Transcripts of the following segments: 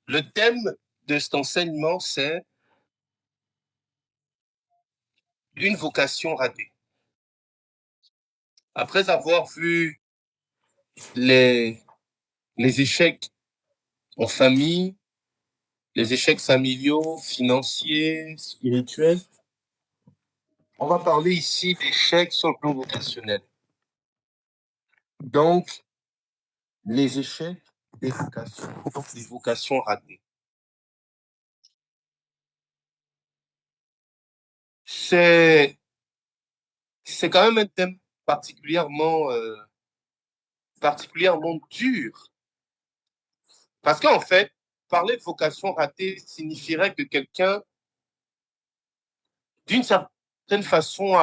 Le thème de cet enseignement, c'est une vocation ratée. Après avoir vu les, les échecs en famille, les échecs familiaux, financiers, spirituels, on va parler ici d'échecs sur le plan vocationnel. Donc, les échecs des vocations, donc les vocations ratées. C'est, c'est quand même un thème particulièrement dur. Parce qu'en fait, parler de vocation ratée signifierait que quelqu'un, d'une certaine façon,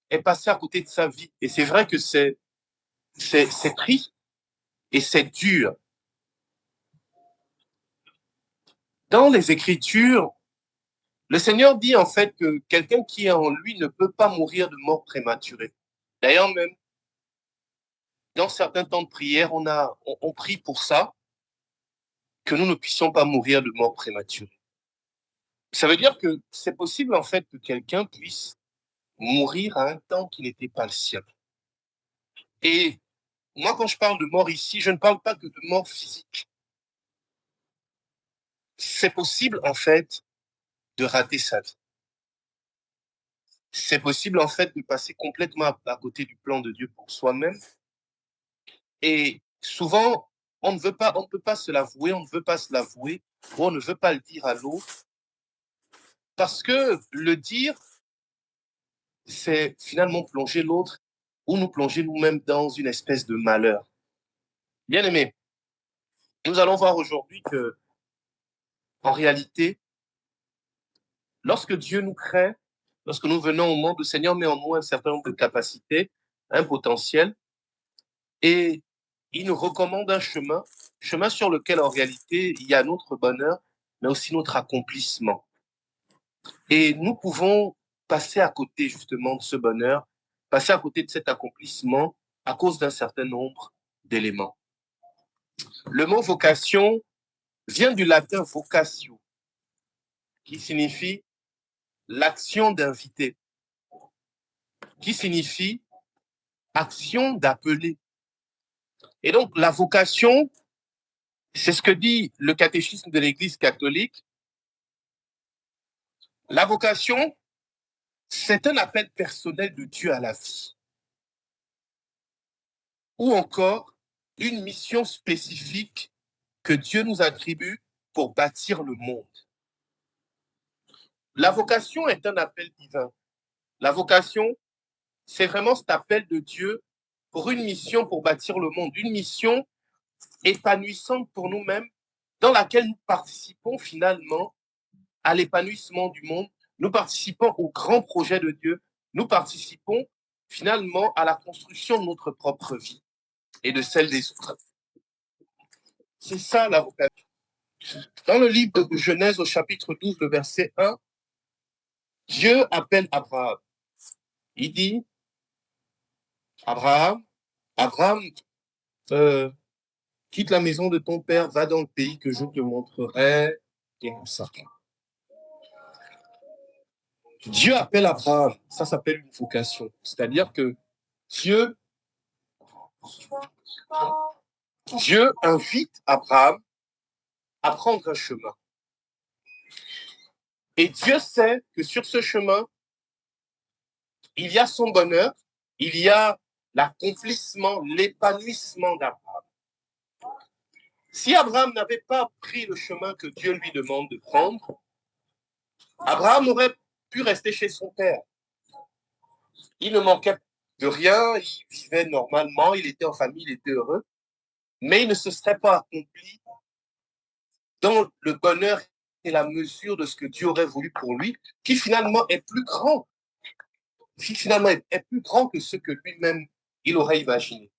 est passé à côté de sa vie. Et c'est vrai que c'est triste et c'est dur. Dans les Écritures, le Seigneur dit en fait que quelqu'un qui est en lui ne peut pas mourir de mort prématurée. D'ailleurs, même dans certains temps de prière, on prie pour ça, que nous ne puissions pas mourir de mort prématurée. Ça veut dire que c'est possible en fait que quelqu'un puisse mourir à un temps qui n'était pas le sien. Et moi, quand je parle de mort ici, je ne parle pas que de mort physique. C'est possible en fait de rater sa vie. C'est possible en fait de passer complètement à côté du plan de Dieu pour soi-même. Et souvent, on ne peut pas se l'avouer, on ne veut pas se l'avouer, ou on ne veut pas le dire à l'autre, parce que le dire, c'est finalement plonger l'autre ou nous plonger nous-mêmes dans une espèce de malheur. Bien aimé, nous allons voir aujourd'hui que, en réalité, lorsque Dieu nous crée, lorsque nous venons au monde, le Seigneur met en nous un certain nombre de capacités, un potentiel, et il nous recommande un chemin sur lequel, en réalité, il y a notre bonheur, mais aussi notre accomplissement. Et nous pouvons passer à côté, justement, de ce bonheur, passer à côté de cet accomplissement à cause d'un certain nombre d'éléments. Le mot vocation vient du latin vocatio, qui signifie l'action d'inviter, qui signifie action d'appeler. Et donc, la vocation, c'est ce que dit le catéchisme de l'Église catholique. La vocation, c'est un appel personnel de Dieu à la vie. Ou encore, une mission spécifique que Dieu nous attribue pour bâtir le monde. La vocation est un appel divin. La vocation, c'est vraiment cet appel de Dieu pour une mission pour bâtir le monde, une mission épanouissante pour nous-mêmes, dans laquelle nous participons finalement à l'épanouissement du monde, nous participons au grand projet de Dieu, nous participons finalement à la construction de notre propre vie et de celle des autres. C'est ça la vocation. Dans le livre de Genèse au chapitre 12, le verset 1, Dieu appelle Abraham. Il dit, Abraham, quitte la maison de ton père, va dans le pays que je te montrerai. Et comme ça. Dieu appelle Abraham. Ça s'appelle une vocation. C'est-à-dire que Dieu invite Abraham à prendre un chemin. Et Dieu sait que sur ce chemin, il y a son bonheur, il y a l'accomplissement, l'épanouissement d'Abraham. Si Abraham n'avait pas pris le chemin que Dieu lui demande de prendre, Abraham aurait pu rester chez son père. Il ne manquait de rien, il vivait normalement, il était en famille, il était heureux, mais il ne se serait pas accompli dans le bonheur et la mesure de ce que Dieu aurait voulu pour lui, qui finalement est plus grand, est plus grand que ce que lui-même il aurait imaginé.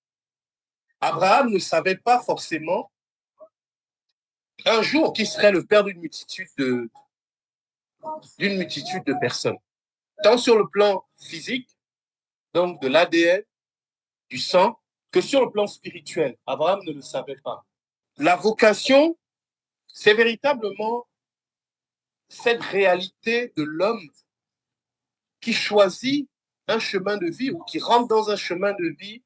Abraham ne savait pas forcément un jour qu'il serait le père d'une multitude de personnes, tant sur le plan physique, donc de l'ADN, du sang, que sur le plan spirituel. Abraham ne le savait pas. La vocation, C'est véritablement cette réalité de l'homme qui choisit un chemin de vie ou qui rentre dans un chemin de vie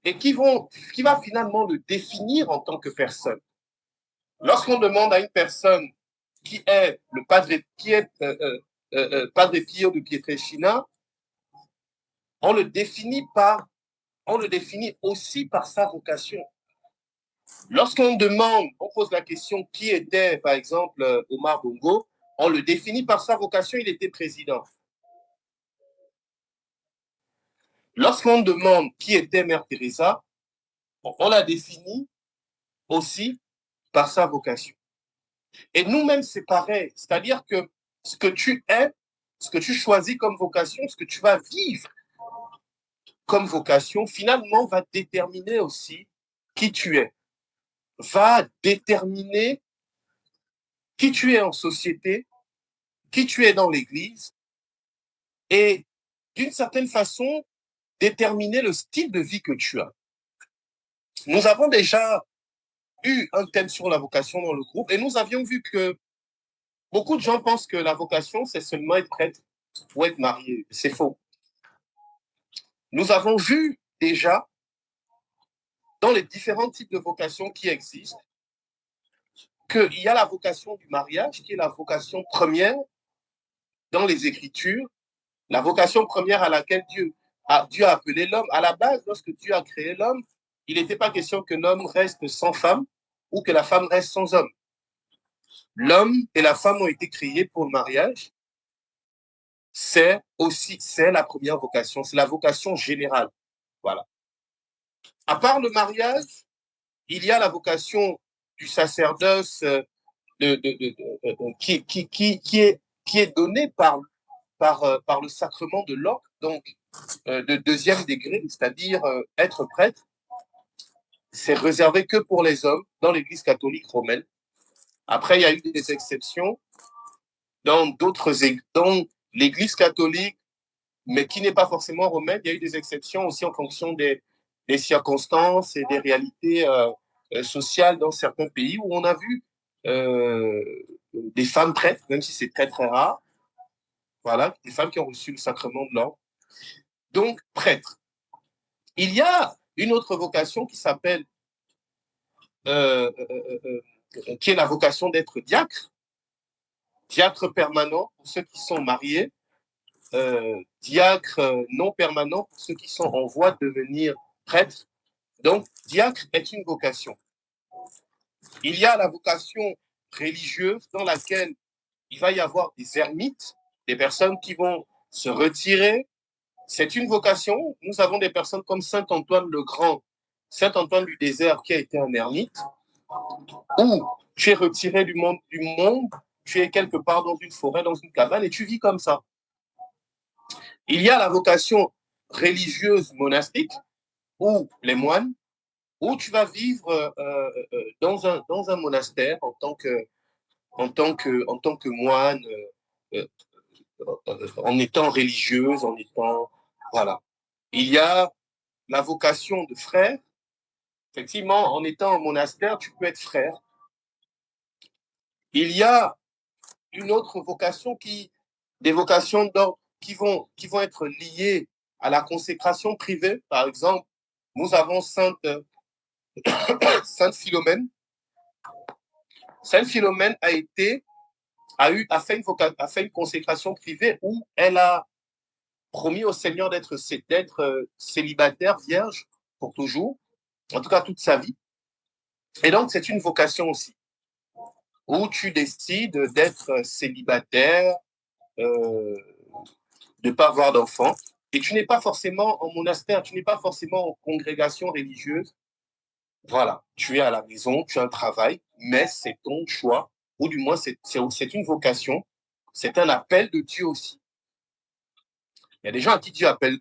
et qui va finalement le définir en tant que personne. Lorsqu'on demande à une personne qui est le padre, padre Pio de Pietrelcina, on le définit aussi par sa vocation. Lorsqu'on demande, on pose la question qui était, par exemple, Omar Bongo, on le définit par sa vocation, il était président. Lorsqu'on demande qui était Mère Teresa, on la définit aussi par sa vocation. Et nous-mêmes, c'est pareil. C'est-à-dire que ce que tu es, ce que tu choisis comme vocation, ce que tu vas vivre comme vocation, finalement, va déterminer aussi qui tu es, va déterminer qui tu es en société, qui tu es dans l'Église, et d'une certaine façon, déterminer le style de vie que tu as. Nous avons déjà eu un thème sur la vocation dans le groupe, et nous avions vu que beaucoup de gens pensent que la vocation, c'est seulement être prêtre ou être marié. C'est faux. Nous avons vu déjà, dans les différents types de vocations qui existent, qu'il y a la vocation du mariage, qui est la vocation première dans les Écritures, la vocation première à laquelle Dieu a appelé l'homme. À la base, lorsque Dieu a créé l'homme, il n'était pas question que l'homme reste sans femme ou que la femme reste sans homme. L'homme et la femme ont été créés pour le mariage. C'est la première vocation, c'est la vocation générale. Voilà. À part le mariage, il y a la vocation du sacerdoce qui est donnée par le sacrement de l'ordre, donc de deuxième degré, c'est-à-dire être prêtre. C'est réservé que pour les hommes dans l'Église catholique romaine. Après, il y a eu des exceptions dans l'Église catholique, mais qui n'est pas forcément romaine. Il y a eu des exceptions aussi en fonction des circonstances et des réalités sociales dans certains pays où on a vu des femmes prêtres, même si c'est très très rare. Voilà, des femmes qui ont reçu le sacrement de l'ordre. Donc, prêtre. Il y a une autre vocation qui s'appelle qui est la vocation d'être diacre, diacre permanent pour ceux qui sont mariés, diacre non permanent pour ceux qui sont en voie de devenir prêtres. Donc, diacre est une vocation. Il y a la vocation religieuse dans laquelle il va y avoir des ermites, des personnes qui vont se retirer. C'est une vocation. Nous avons des personnes comme Saint Antoine le Grand, Saint Antoine du désert qui a été un ermite, où tu es retiré du monde, tu es quelque part dans une forêt, dans une cabane, et tu vis comme ça. Il y a la vocation religieuse monastique, où les moines, où tu vas vivre dans un monastère en tant que moine, en étant religieuse, en étant... Voilà. Il y a la vocation de frère. Effectivement, en étant en monastère, tu peux être frère. Il y a une autre vocation des vocations qui vont être liées à la consécration privée. Par exemple, nous avons Sainte Philomène. Sainte Philomène a fait une consécration privée où elle a promis au Seigneur d'être célibataire, vierge, pour toujours, en tout cas toute sa vie. Et donc, c'est une vocation aussi, où tu décides d'être célibataire, de ne pas avoir d'enfants, et tu n'es pas forcément en monastère, tu n'es pas forcément en congrégation religieuse. Voilà, tu es à la maison, tu as un travail, mais c'est ton choix, ou du moins c'est une vocation, c'est un appel de Dieu aussi. Il y a des gens à qui Dieu appelle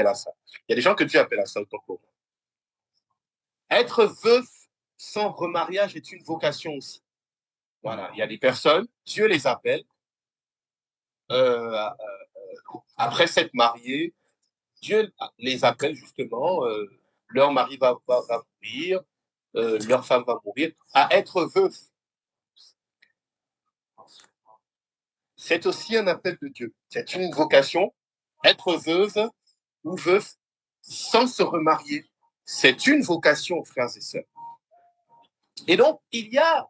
à ça. Il y a des gens que Dieu appelle à ça autant pour moi. Être veuf sans remariage est une vocation aussi. Voilà, il y a des personnes, Dieu les appelle, après s'être mariés, Dieu les appelle justement, leur mari va mourir, leur femme va mourir, à être veuf. C'est aussi un appel de Dieu. C'est une vocation. Être veuve ou veuf sans se remarier, c'est une vocation, frères et sœurs. Et donc, il y a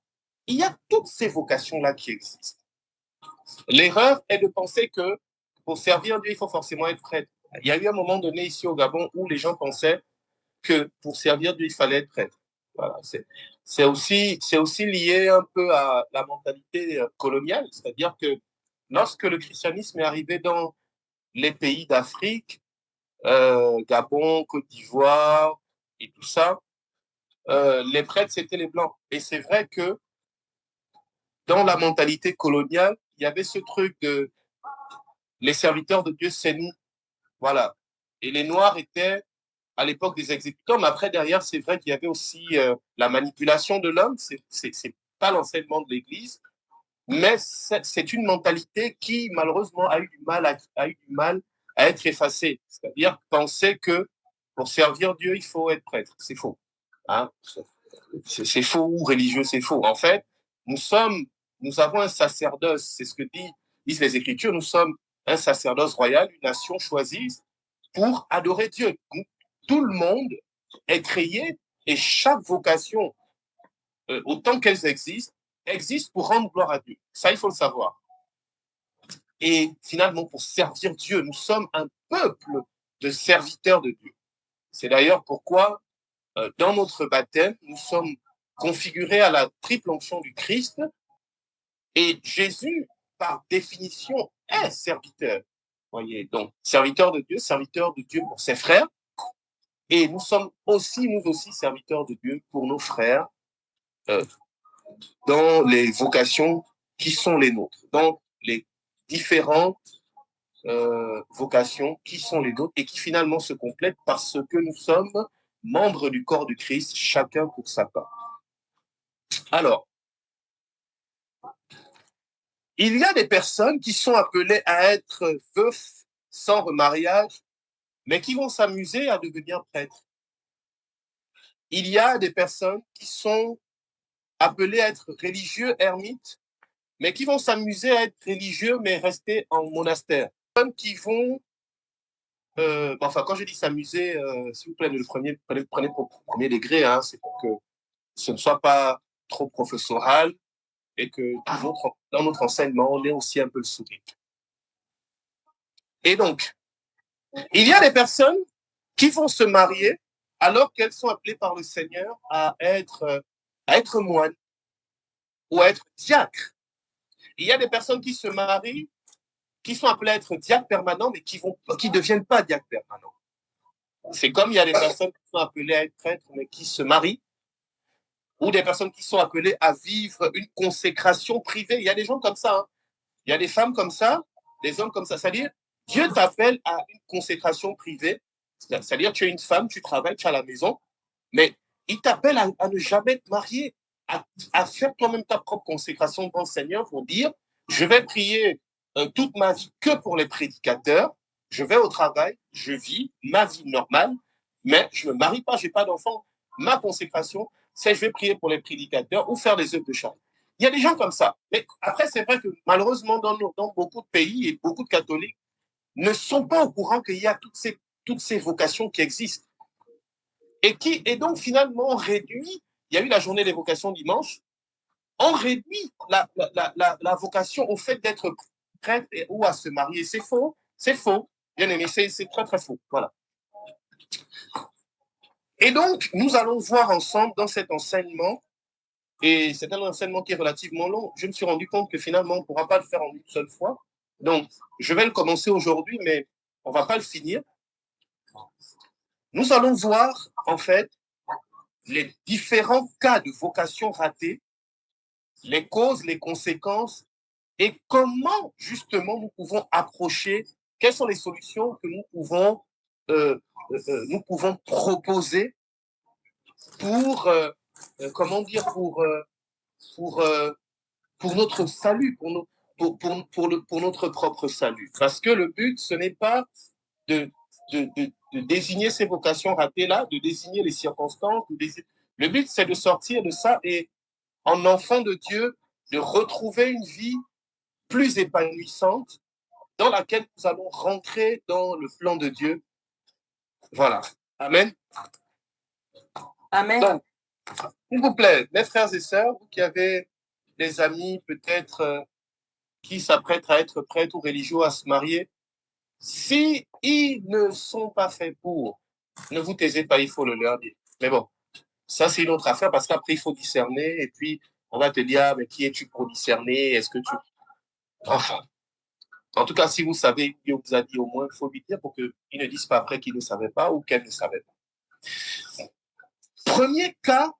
toutes ces vocations-là qui existent. L'erreur est de penser que pour servir Dieu, il faut forcément être prêtre. Il y a eu un moment donné ici au Gabon où les gens pensaient que pour servir Dieu, il fallait être prêtre. Voilà, c'est aussi lié un peu à la mentalité coloniale, c'est-à-dire que lorsque le christianisme est arrivé dans les pays d'Afrique, Gabon, Côte d'Ivoire et tout ça, les prêtres, c'était les Blancs. Et c'est vrai que dans la mentalité coloniale, il y avait ce truc de les serviteurs de Dieu, c'est nous. Voilà. Et les Noirs étaient à l'époque des exécutants, mais après, derrière, c'est vrai qu'il y avait aussi la manipulation de l'homme. C'est pas l'enseignement de l'Église, mais c'est une mentalité qui, malheureusement, a eu du mal à être effacée. C'est-à-dire penser que pour servir Dieu, il faut être prêtre. C'est faux. Hein? C'est faux ou religieux, c'est faux. En fait, nous avons un sacerdoce, c'est ce que disent les Écritures, nous sommes un sacerdoce royal, une nation choisie pour adorer Dieu. Tout le monde est créé et chaque vocation, autant qu'elles existent, existe pour rendre gloire à Dieu. Ça, il faut le savoir. Et finalement, pour servir Dieu, nous sommes un peuple de serviteurs de Dieu. C'est d'ailleurs pourquoi, dans notre baptême, nous sommes configurés à la triple onction du Christ. Et Jésus, par définition, est serviteur. Voyez, donc, serviteur de Dieu pour ses frères. Et nous sommes aussi, nous aussi, serviteurs de Dieu pour nos frères dans les vocations qui sont les nôtres, dans les différentes vocations qui sont les nôtres et qui finalement se complètent parce que nous sommes membres du corps du Christ, chacun pour sa part. Alors, il y a des personnes qui sont appelées à être veufs sans remariage, mais qui vont s'amuser à devenir prêtres. Il y a des personnes qui sont appelées à être religieux ermites, mais qui vont s'amuser à être religieux, mais rester en monastère. Qui vont, enfin, quand je dis s'amuser, s'il vous plaît, prenez pour premier degré, hein, c'est pour que ce ne soit pas trop professoral et que dans notre enseignement, on ait aussi un peu le sourire. Et donc, il y a des personnes qui vont se marier alors qu'elles sont appelées par le Seigneur à être moines ou à être diacres. Il y a des personnes qui se marient, qui sont appelées à être diacres permanents, mais qui ne deviennent pas diacres permanents. C'est comme il y a des personnes qui sont appelées à être prêtres, mais qui se marient, ou des personnes qui sont appelées à vivre une consécration privée. Il y a des gens comme ça. Hein. Il y a des femmes comme ça, des hommes comme ça. C'est-à-dire, Dieu t'appelle à une consécration privée. C'est-à-dire, tu es une femme, tu travailles, tu es à la maison, mais il t'appelle à ne jamais te marier, à faire toi-même ta propre consécration devant le Seigneur pour dire, je vais prier toute ma vie que pour les prédicateurs, je vais au travail, je vis ma vie normale, mais je ne me marie pas, je n'ai pas d'enfant. Ma consécration, c'est je vais prier pour les prédicateurs ou faire des œuvres de charité. Il y a des gens comme ça. Mais après, c'est vrai que malheureusement, dans beaucoup de pays et beaucoup de catholiques ne sont pas au courant qu'il y a toutes ces vocations qui existent. Et donc, finalement, on réduit, il y a eu la journée des vocations dimanche, on réduit la vocation au fait d'être prêtre ou à se marier. C'est faux, bien aimé, c'est très, très faux. Voilà. Et donc, nous allons voir ensemble dans cet enseignement, et c'est un enseignement qui est relativement long, je me suis rendu compte que finalement, on ne pourra pas le faire en une seule fois. Donc, je vais le commencer aujourd'hui, mais on ne va pas le finir. Nous allons voir, en fait, les différents cas de vocation ratée, les causes, les conséquences, et comment, justement, nous pouvons approcher, quelles sont les solutions que nous pouvons proposer pour, comment dire, pour notre salut, pour notre propre salut. Parce que le but, ce n'est pas de désigner ces vocations ratées-là, de désigner les circonstances. Le but, c'est de sortir de ça et, en enfant de Dieu, de retrouver une vie plus épanouissante dans laquelle nous allons rentrer dans le plan de Dieu. Voilà. Amen. Amen. Donc, s'il vous plaît, mes frères et sœurs, vous qui avez des amis peut-être qui s'apprêtent à être prêtres ou religieux à se marier, si ils ne sont pas faits pour, ne vous taisez pas, il faut le leur dire. Mais bon, ça c'est une autre affaire parce qu'après il faut discerner et puis on va te dire, ah, mais qui es-tu pour discerner? Est-ce que tu... Enfin, en tout cas, si vous savez, Dieu vous a dit au moins, il faut lui dire pour qu'ils ne disent pas après qu'ils ne savaient pas ou qu'elles ne savaient pas. Premier cas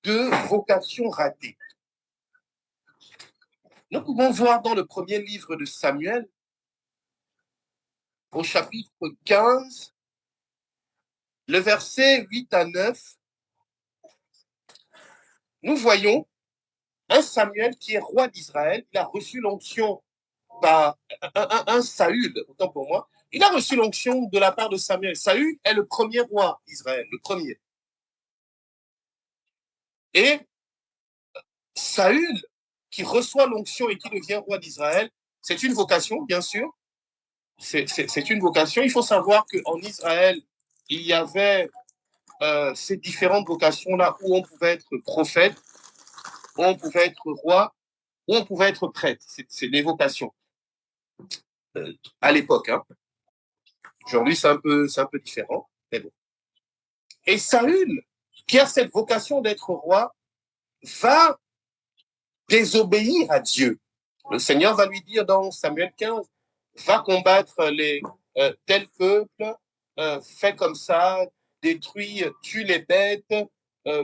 de vocation ratée. Nous pouvons voir dans le premier livre de Samuel, au chapitre 15, le verset 8 à 9, nous voyons un Samuel qui est roi d'Israël. Il a reçu l'onction par un Saül, autant pour moi. Il a reçu l'onction de la part de Samuel. Saül est le premier roi d'Israël, le premier. Et Saül, qui reçoit l'onction et qui devient roi d'Israël, c'est une vocation, bien sûr. C'est une vocation. Il faut savoir qu'en Israël, il y avait ces différentes vocations-là où on pouvait être prophète, où on pouvait être roi, où on pouvait être prêtre. C'est des vocations à l'époque. Hein. Aujourd'hui, c'est un peu différent. Mais bon. Et Saül, qui a cette vocation d'être roi, va désobéir à Dieu. Le Seigneur va lui dire dans Samuel 15, va combattre les tel peuple, fais comme ça, détruis, tue les bêtes,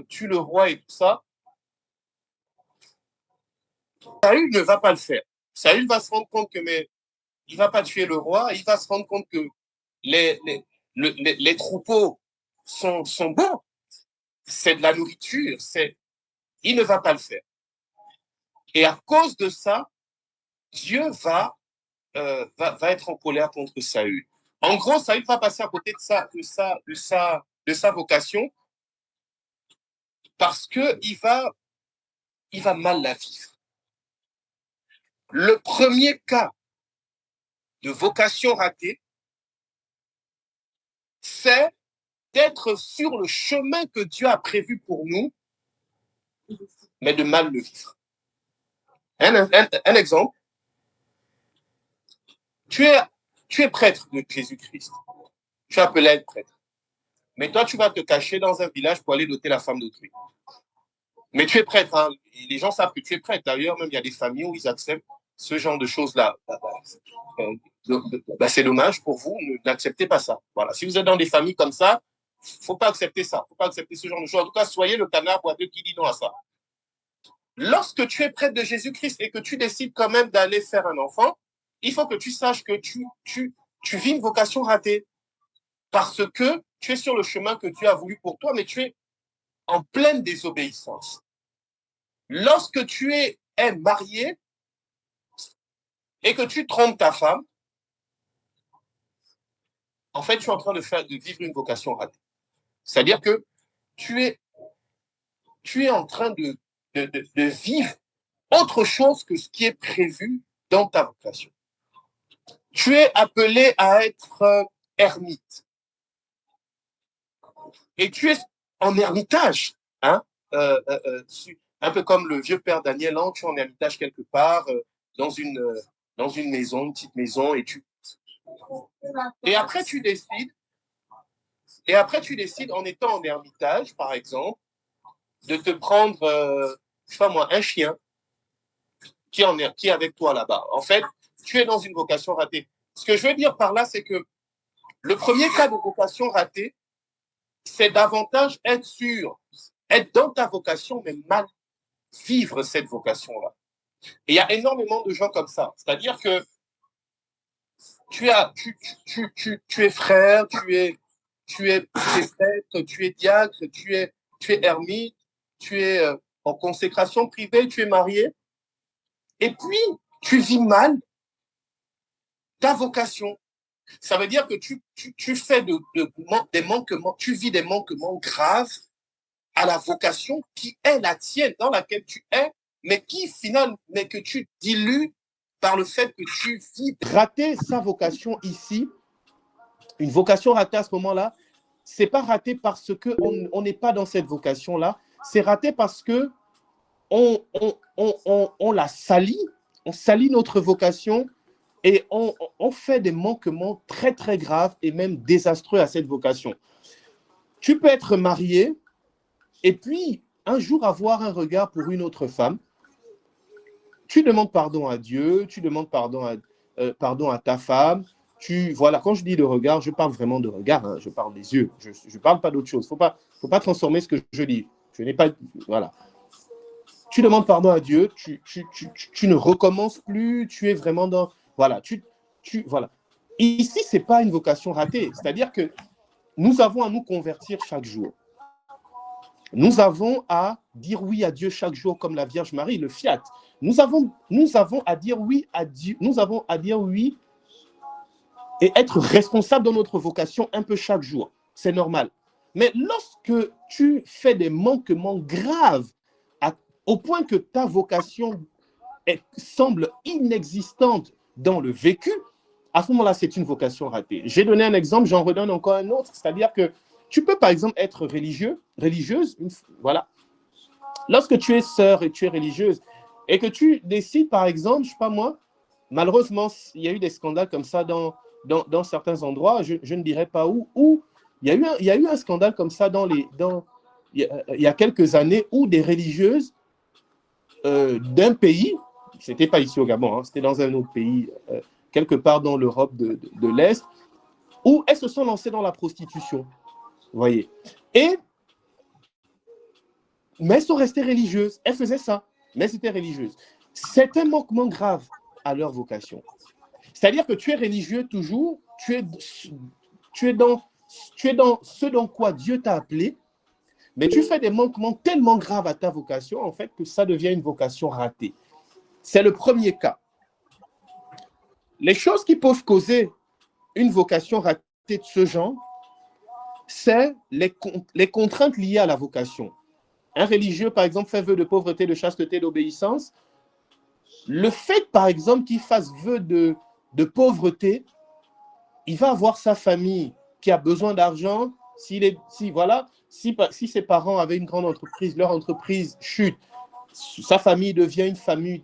tue le roi et tout ça. Saül ne va pas le faire. Saül va se rendre compte que il va pas tuer le roi, il va se rendre compte que les troupeaux sont bons, c'est de la nourriture, il ne va pas le faire. Et à cause de ça, Dieu va être en colère contre Saül. En gros, Saül va passer à côté de sa vocation parce qu'il va mal la vivre. Le premier cas de vocation ratée, c'est d'être sur le chemin que Dieu a prévu pour nous, mais de mal le vivre. Un exemple, tu es prêtre de Jésus-Christ. Tu es appelé à être prêtre. Mais toi, tu vas te cacher dans un village pour aller doter la femme d'autrui. Mais tu es prêtre. Hein. Les gens savent que tu es prêtre. D'ailleurs, même il y a des familles où ils acceptent ce genre de choses-là. C'est dommage pour vous, n'acceptez pas ça. Voilà. Si vous êtes dans des familles comme ça, il ne faut pas accepter ça. Il ne faut pas accepter ce genre de choses. En tout cas, soyez le canard boiteux qui dit non à ça. Lorsque tu es prêtre de Jésus-Christ et que tu décides quand même d'aller faire un enfant, il faut que tu saches que tu vis une vocation ratée. Parce que tu es sur le chemin que Dieu a voulu pour toi, mais tu es en pleine désobéissance. Lorsque tu es marié et que tu trompes ta femme, en fait, tu es en train de vivre une vocation ratée. C'est-à-dire que tu es en train de vivre autre chose que ce qui est prévu dans ta vocation. Tu es appelé à être ermite. Et tu es en ermitage, hein, un peu comme le vieux père Daniel, hein, tu es en ermitage quelque part, dans une maison, une petite maison, et après tu décides, en étant en ermitage, par exemple, de te prendre, je sais pas moi, un chien qui est avec toi là-bas. En fait, tu es dans une vocation ratée. Ce que je veux dire par là, c'est que le premier cas de vocation ratée, c'est davantage être dans ta vocation, mais mal vivre cette vocation-là. Et il y a énormément de gens comme ça. C'est-à-dire que tu es frère, tu es prêtre, tu es diacre, tu es ermite, tu es en consécration privée, tu es marié, et puis tu vis mal ta vocation. Ça veut dire que tu fais des manquements, tu vis des manquements graves à la vocation qui est la tienne, dans laquelle tu es, mais que tu dilues par le fait que tu vis. Rater sa vocation ici, une vocation ratée à ce moment-là, c'est pas raté parce qu'on n'est pas dans cette vocation-là, c'est raté parce que on la salit, on salit notre vocation et on fait des manquements très, très graves et même désastreux à cette vocation. Tu peux être marié et puis un jour avoir un regard pour une autre femme. Tu demandes pardon à Dieu, tu demandes pardon à ta femme. Voilà, quand je dis de regard, je parle vraiment de regard, hein, je parle des yeux, je ne parle pas d'autre chose. Faut pas transformer ce que je dis. Je n'ai pas, voilà. Tu demandes pardon à Dieu, tu ne recommences plus, tu es vraiment dans, voilà, voilà. Ici, ce n'est pas une vocation ratée, c'est-à-dire que nous avons à nous convertir chaque jour. Nous avons à dire oui à Dieu chaque jour comme la Vierge Marie, le fiat. Nous avons à dire oui à Dieu, nous avons à dire oui et être responsable dans notre vocation un peu chaque jour. C'est normal. Mais lorsque tu fais des manquements graves au point que ta vocation semble inexistante dans le vécu, à ce moment-là, c'est une vocation ratée. J'ai donné un exemple, j'en redonne encore un autre, c'est-à-dire que tu peux par exemple être religieuse, voilà. Lorsque tu es sœur et tu es religieuse et que tu décides par exemple, je ne sais pas moi, malheureusement, il y a eu des scandales comme ça dans certains endroits, je ne dirais pas où il y a eu un scandale comme ça il y a quelques années où des religieuses d'un pays, c'était pas ici au Gabon, hein, c'était dans un autre pays, quelque part dans l'Europe de l'Est, où elles se sont lancées dans la prostitution. Vous voyez. Mais elles sont restées religieuses. Elles faisaient ça, mais elles étaient religieuses. C'est un manquement grave à leur vocation. C'est-à-dire que tu es religieux toujours, tu es dans ce dans quoi Dieu t'a appelé, mais tu fais des manquements tellement graves à ta vocation, en fait, que ça devient une vocation ratée. C'est le premier cas. Les choses qui peuvent causer une vocation ratée de ce genre, c'est les contraintes liées à la vocation. Un religieux, par exemple, fait vœu de pauvreté, de chasteté, d'obéissance. Le fait, par exemple, qu'il fasse vœu de pauvreté, il va avoir sa famille qui a besoin d'argent. Si ses parents avaient une grande entreprise, leur entreprise chute, sa famille devient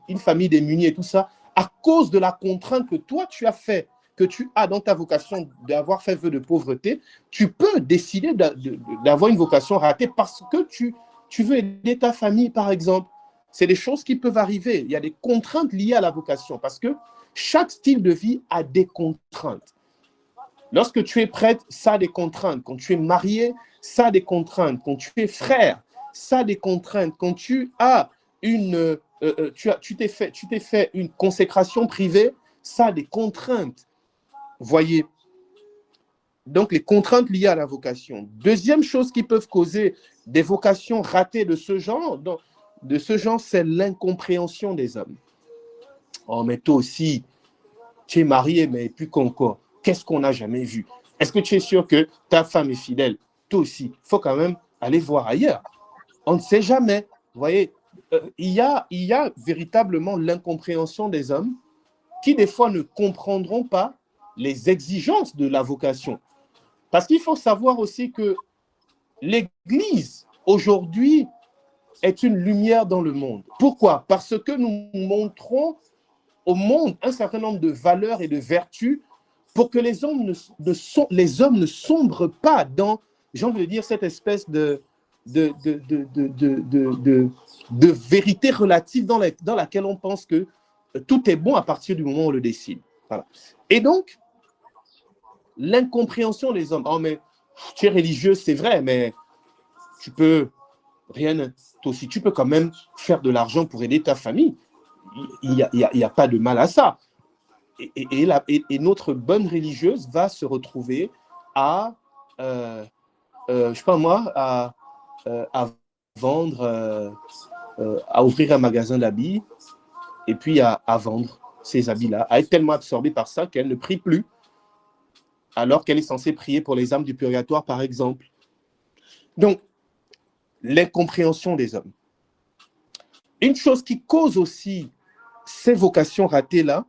une famille démunie et tout ça, à cause de la contrainte que toi, tu as fait, que tu as dans ta vocation d'avoir fait vœu de pauvreté, tu peux décider d'avoir une vocation ratée parce que tu veux aider ta famille, par exemple. C'est des choses qui peuvent arriver. Il y a des contraintes liées à la vocation parce que chaque style de vie a des contraintes. Lorsque tu es prêtre, ça a des contraintes. Quand tu es marié, ça a des contraintes. Quand tu es frère, ça a des contraintes. Quand tu as tu t'es fait une consécration privée, ça a des contraintes. Voyez. Donc, les contraintes liées à la vocation. Deuxième chose qui peuvent causer des vocations ratées de ce genre, c'est l'incompréhension des hommes. Oh, mais toi aussi, tu es marié, mais plus qu'encore. Qu'est-ce qu'on n'a jamais vu? Est-ce que tu es sûr que ta femme est fidèle? Toi aussi, il faut quand même aller voir ailleurs. On ne sait jamais. Vous voyez, il y a véritablement l'incompréhension des hommes qui, des fois, ne comprendront pas les exigences de la vocation. Parce qu'il faut savoir aussi que l'Église, aujourd'hui, est une lumière dans le monde. Pourquoi? Parce que nous montrons au monde un certain nombre de valeurs et de vertus pour que les hommes ne sombrent pas dans, j'ai envie de dire, cette espèce de vérité relative dans laquelle on pense que tout est bon à partir du moment où on le décide. Voilà. Et donc, l'incompréhension des hommes. Oh, mais tu es religieux, c'est vrai, mais tu peux rien, toi aussi, tu peux quand même faire de l'argent pour aider ta famille. Il n'y a pas de mal à ça. Et notre bonne religieuse va se retrouver à, je sais pas moi, à vendre, à ouvrir un magasin d'habits et puis à vendre ces habits-là, à être tellement absorbée par ça qu'elle ne prie plus, alors qu'elle est censée prier pour les âmes du purgatoire, par exemple. Donc, l'incompréhension des hommes. Une chose qui cause aussi ces vocations ratées-là,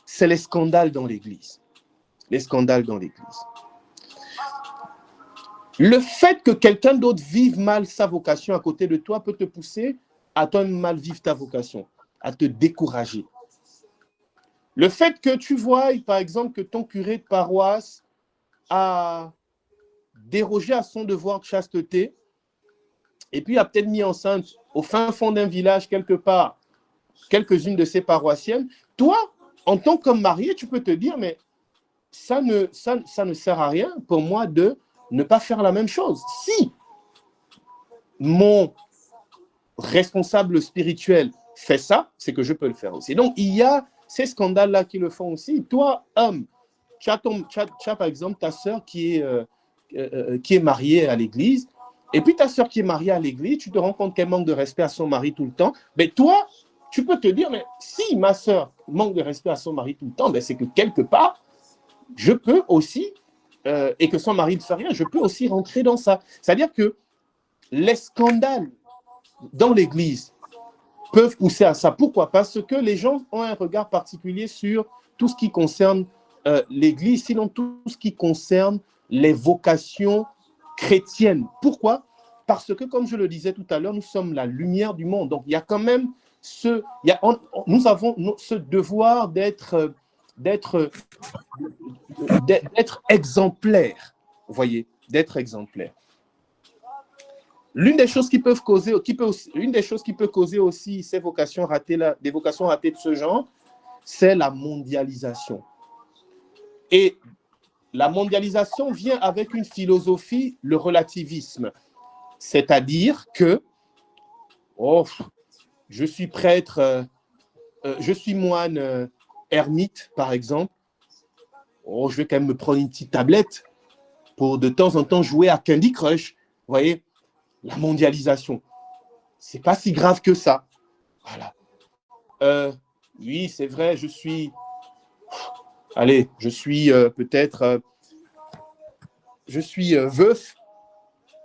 c'est les scandales dans l'Église. Les scandales dans l'Église. Le fait que quelqu'un d'autre vive mal sa vocation à côté de toi peut te pousser à toi mal vivre ta vocation, à te décourager. Le fait que tu vois, par exemple, que ton curé de paroisse a dérogé à son devoir de chasteté et puis a peut-être mis enceinte au fin fond d'un village quelque part quelques-unes de ses paroissiennes, toi, en tant que marié, tu peux te dire, mais ça ne sert à rien pour moi de ne pas faire la même chose. Si mon responsable spirituel fait ça, c'est que je peux le faire aussi. Donc, il y a ces scandales-là qui le font aussi. Toi, homme, tu as par exemple ta sœur qui est mariée à l'église, et puis ta sœur qui est mariée à l'église, tu te rends compte qu'elle manque de respect à son mari tout le temps. Mais toi, tu peux te dire, mais si ma sœur manque de respect à son mari tout le temps, ben c'est que quelque part, je peux aussi, et que son mari ne fait rien, je peux aussi rentrer dans ça. C'est-à-dire que les scandales dans l'église peuvent pousser à ça. Pourquoi? Parce que les gens ont un regard particulier sur tout ce qui concerne l'église, sinon tout ce qui concerne les vocations chrétiennes. Pourquoi? Parce que, comme je le disais tout à l'heure, nous sommes la lumière du monde. Donc, il y a quand même nous avons ce devoir d'être exemplaire, vous voyez, d'être exemplaire. L'une des choses qui peuvent causer, une des choses qui peut causer aussi ces vocations ratées là, des vocations ratées de ce genre, c'est la mondialisation. Et la mondialisation vient avec une philosophie, le relativisme, c'est-à-dire que je suis prêtre, je suis moine ermite, par exemple. Je vais quand même me prendre une petite tablette pour de temps en temps jouer à Candy Crush. Vous voyez, la mondialisation, c'est pas si grave que ça. Voilà. Oui, c'est vrai, je suis peut-être, je suis veuf,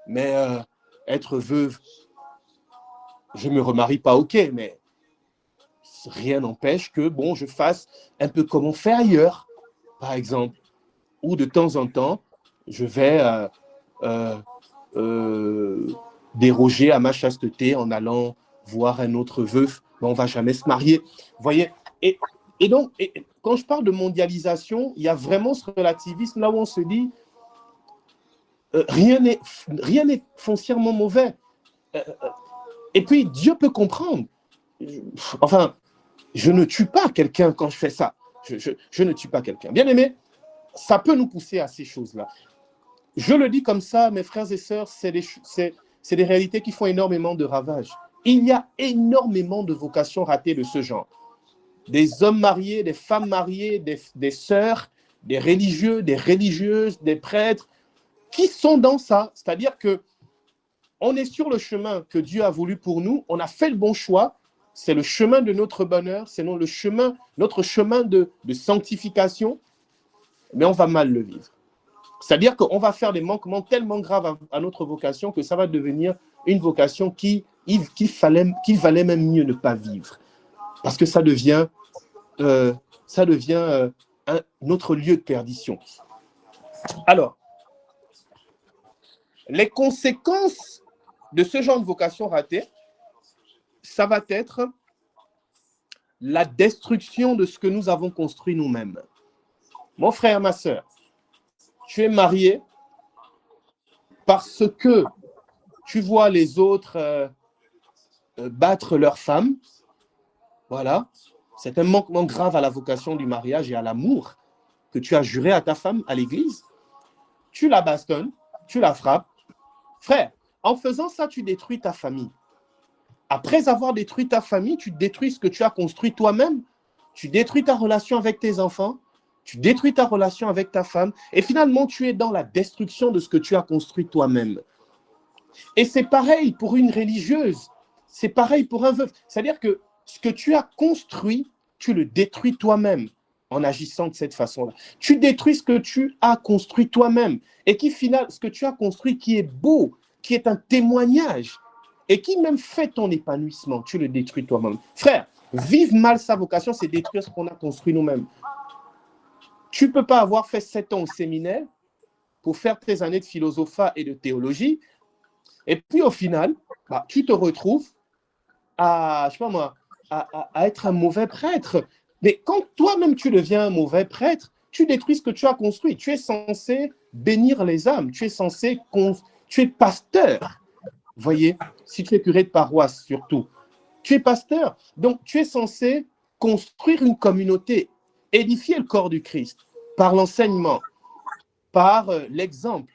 mais être veuve, je me remarie pas, ok, mais rien n'empêche que, bon, je fasse un peu comme on fait ailleurs, par exemple, ou de temps en temps, je vais déroger à ma chasteté en allant voir un autre veuf, mais on ne va jamais se marier. Vous voyez? Et donc, quand je parle de mondialisation, il y a vraiment ce relativisme là où on se dit rien n'est foncièrement mauvais. Et puis, Dieu peut comprendre. Enfin, je ne tue pas quelqu'un quand je fais ça. Je ne tue pas quelqu'un. Bien aimé, ça peut nous pousser à ces choses-là. Je le dis comme ça, mes frères et sœurs, c'est des réalités qui font énormément de ravages. Il y a énormément de vocations ratées de ce genre. Des hommes mariés, des femmes mariées, des sœurs, des religieux, des religieuses, des prêtres, qui sont dans ça. C'est-à-dire que on est sur le chemin que Dieu a voulu pour nous, on a fait le bon choix, c'est le chemin de notre bonheur, c'est notre chemin de sanctification, mais on va mal le vivre. C'est-à-dire qu'on va faire des manquements tellement graves à notre vocation que ça va devenir une vocation qu'il valait même mieux ne pas vivre. Parce que ça devient notre lieu de perdition. Alors, les conséquences de ce genre de vocation ratée, ça va être la destruction de ce que nous avons construit nous-mêmes. Mon frère, ma sœur, tu es marié parce que tu vois les autres battre leurs femmes. Voilà. C'est un manquement grave à la vocation du mariage et à l'amour que tu as juré à ta femme à l'église. Tu la bastonnes, tu la frappes. Frère, en faisant ça, tu détruis ta famille. Après avoir détruit ta famille, tu détruis ce que tu as construit toi-même. Tu détruis ta relation avec tes enfants. Tu détruis ta relation avec ta femme. Et finalement, tu es dans la destruction de ce que tu as construit toi-même. Et c'est pareil pour une religieuse. C'est pareil pour un veuf. C'est-à-dire que ce que tu as construit, tu le détruis toi-même en agissant de cette façon-là. Tu détruis ce que tu as construit toi-même. Et ce que tu as construit qui est beau, qui est un témoignage et qui même fait ton épanouissement, tu le détruis toi-même. Frère, vivre mal sa vocation, c'est détruire ce qu'on a construit nous-mêmes. Tu ne peux pas avoir fait 7 ans au séminaire pour faire tes années de philosophat et de théologie, et puis au final, tu te retrouves à, je sais pas moi, à être un mauvais prêtre. Mais quand toi-même tu deviens un mauvais prêtre, tu détruis ce que tu as construit. Tu es censé bénir les âmes, tu es censé, tu es pasteur. Voyez, si tu es curé de paroisse surtout, tu es pasteur. Donc tu es censé construire une communauté, édifier le corps du Christ par l'enseignement, par l'exemple.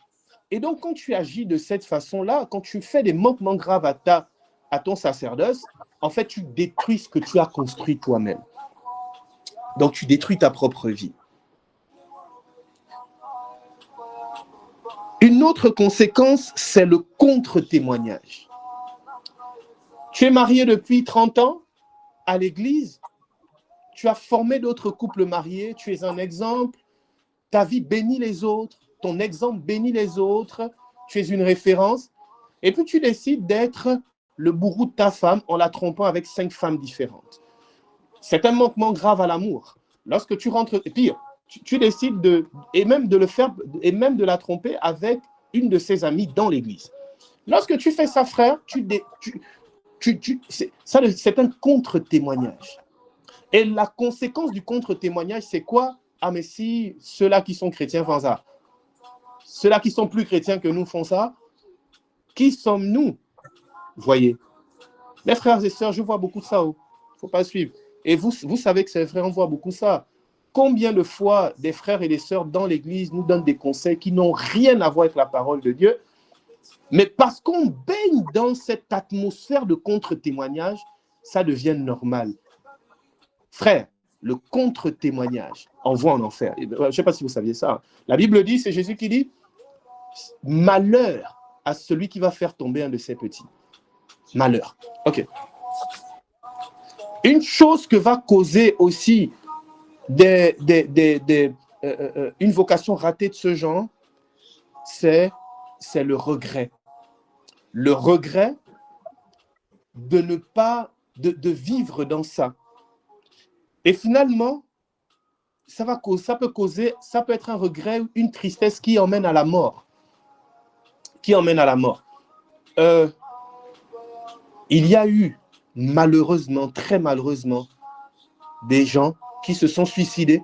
Et donc, quand tu agis de cette façon-là, quand tu fais des manquements graves à ton sacerdoce, en fait, tu détruis ce que tu as construit toi-même. Donc, tu détruis ta propre vie. Une autre conséquence, c'est le contre-témoignage. Tu es marié depuis 30 ans à l'église, tu as formé d'autres couples mariés, tu es un exemple, ta vie bénit les autres, ton exemple bénit les autres, tu es une référence, et puis tu décides d'être le bourreau de ta femme en la trompant avec 5 femmes différentes. C'est un manquement grave à l'amour. Lorsque tu rentres, et pire, tu décides et même de la tromper avec une de ses amies dans l'église. Lorsque tu fais ça, frère, c'est un contre-témoignage. Et la conséquence du contre-témoignage, c'est quoi? Ah, mais si ceux-là qui sont chrétiens font ça, ceux-là qui sont plus chrétiens que nous font ça, qui sommes-nous? Voyez. Mes frères et sœurs, je vois beaucoup de ça. Il ne faut pas suivre. Et vous savez que c'est vrai, on voit beaucoup ça. Combien de fois des frères et des sœurs dans l'église nous donnent des conseils qui n'ont rien à voir avec la parole de Dieu, mais parce qu'on baigne dans cette atmosphère de contre-témoignage, ça devient normal. Frère, le contre-témoignage envoie en enfer. Je ne sais pas si vous saviez ça. La Bible dit, c'est Jésus qui dit, malheur à celui qui va faire tomber un de ses petits. Malheur. Ok. Une chose que va causer aussi une vocation ratée de ce genre, c'est le regret. Le regret de ne pas, de vivre dans ça. Et finalement, ça peut être un regret, une tristesse qui emmène à la mort. Qui emmène à la mort. Il y a eu, malheureusement, très malheureusement, des gens qui se sont suicidés,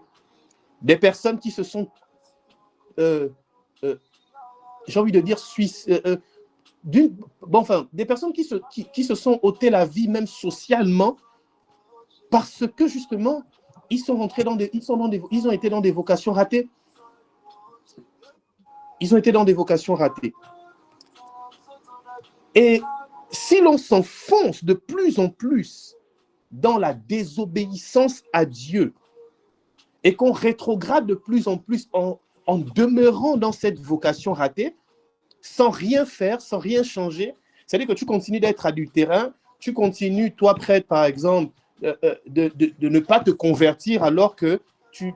des personnes qui se sont, j'ai envie de dire, des personnes qui se sont ôtées la vie, même socialement, parce que justement, ils ont été dans des vocations ratées. Ils ont été dans des vocations ratées. Et si l'on s'enfonce de plus en plus dans la désobéissance à Dieu et qu'on rétrograde de plus en plus en demeurant dans cette vocation ratée, sans rien faire, sans rien changer, c'est-à-dire que tu continues d'être adultérin, tu continues, toi prêtre par exemple, de ne pas te convertir alors que tu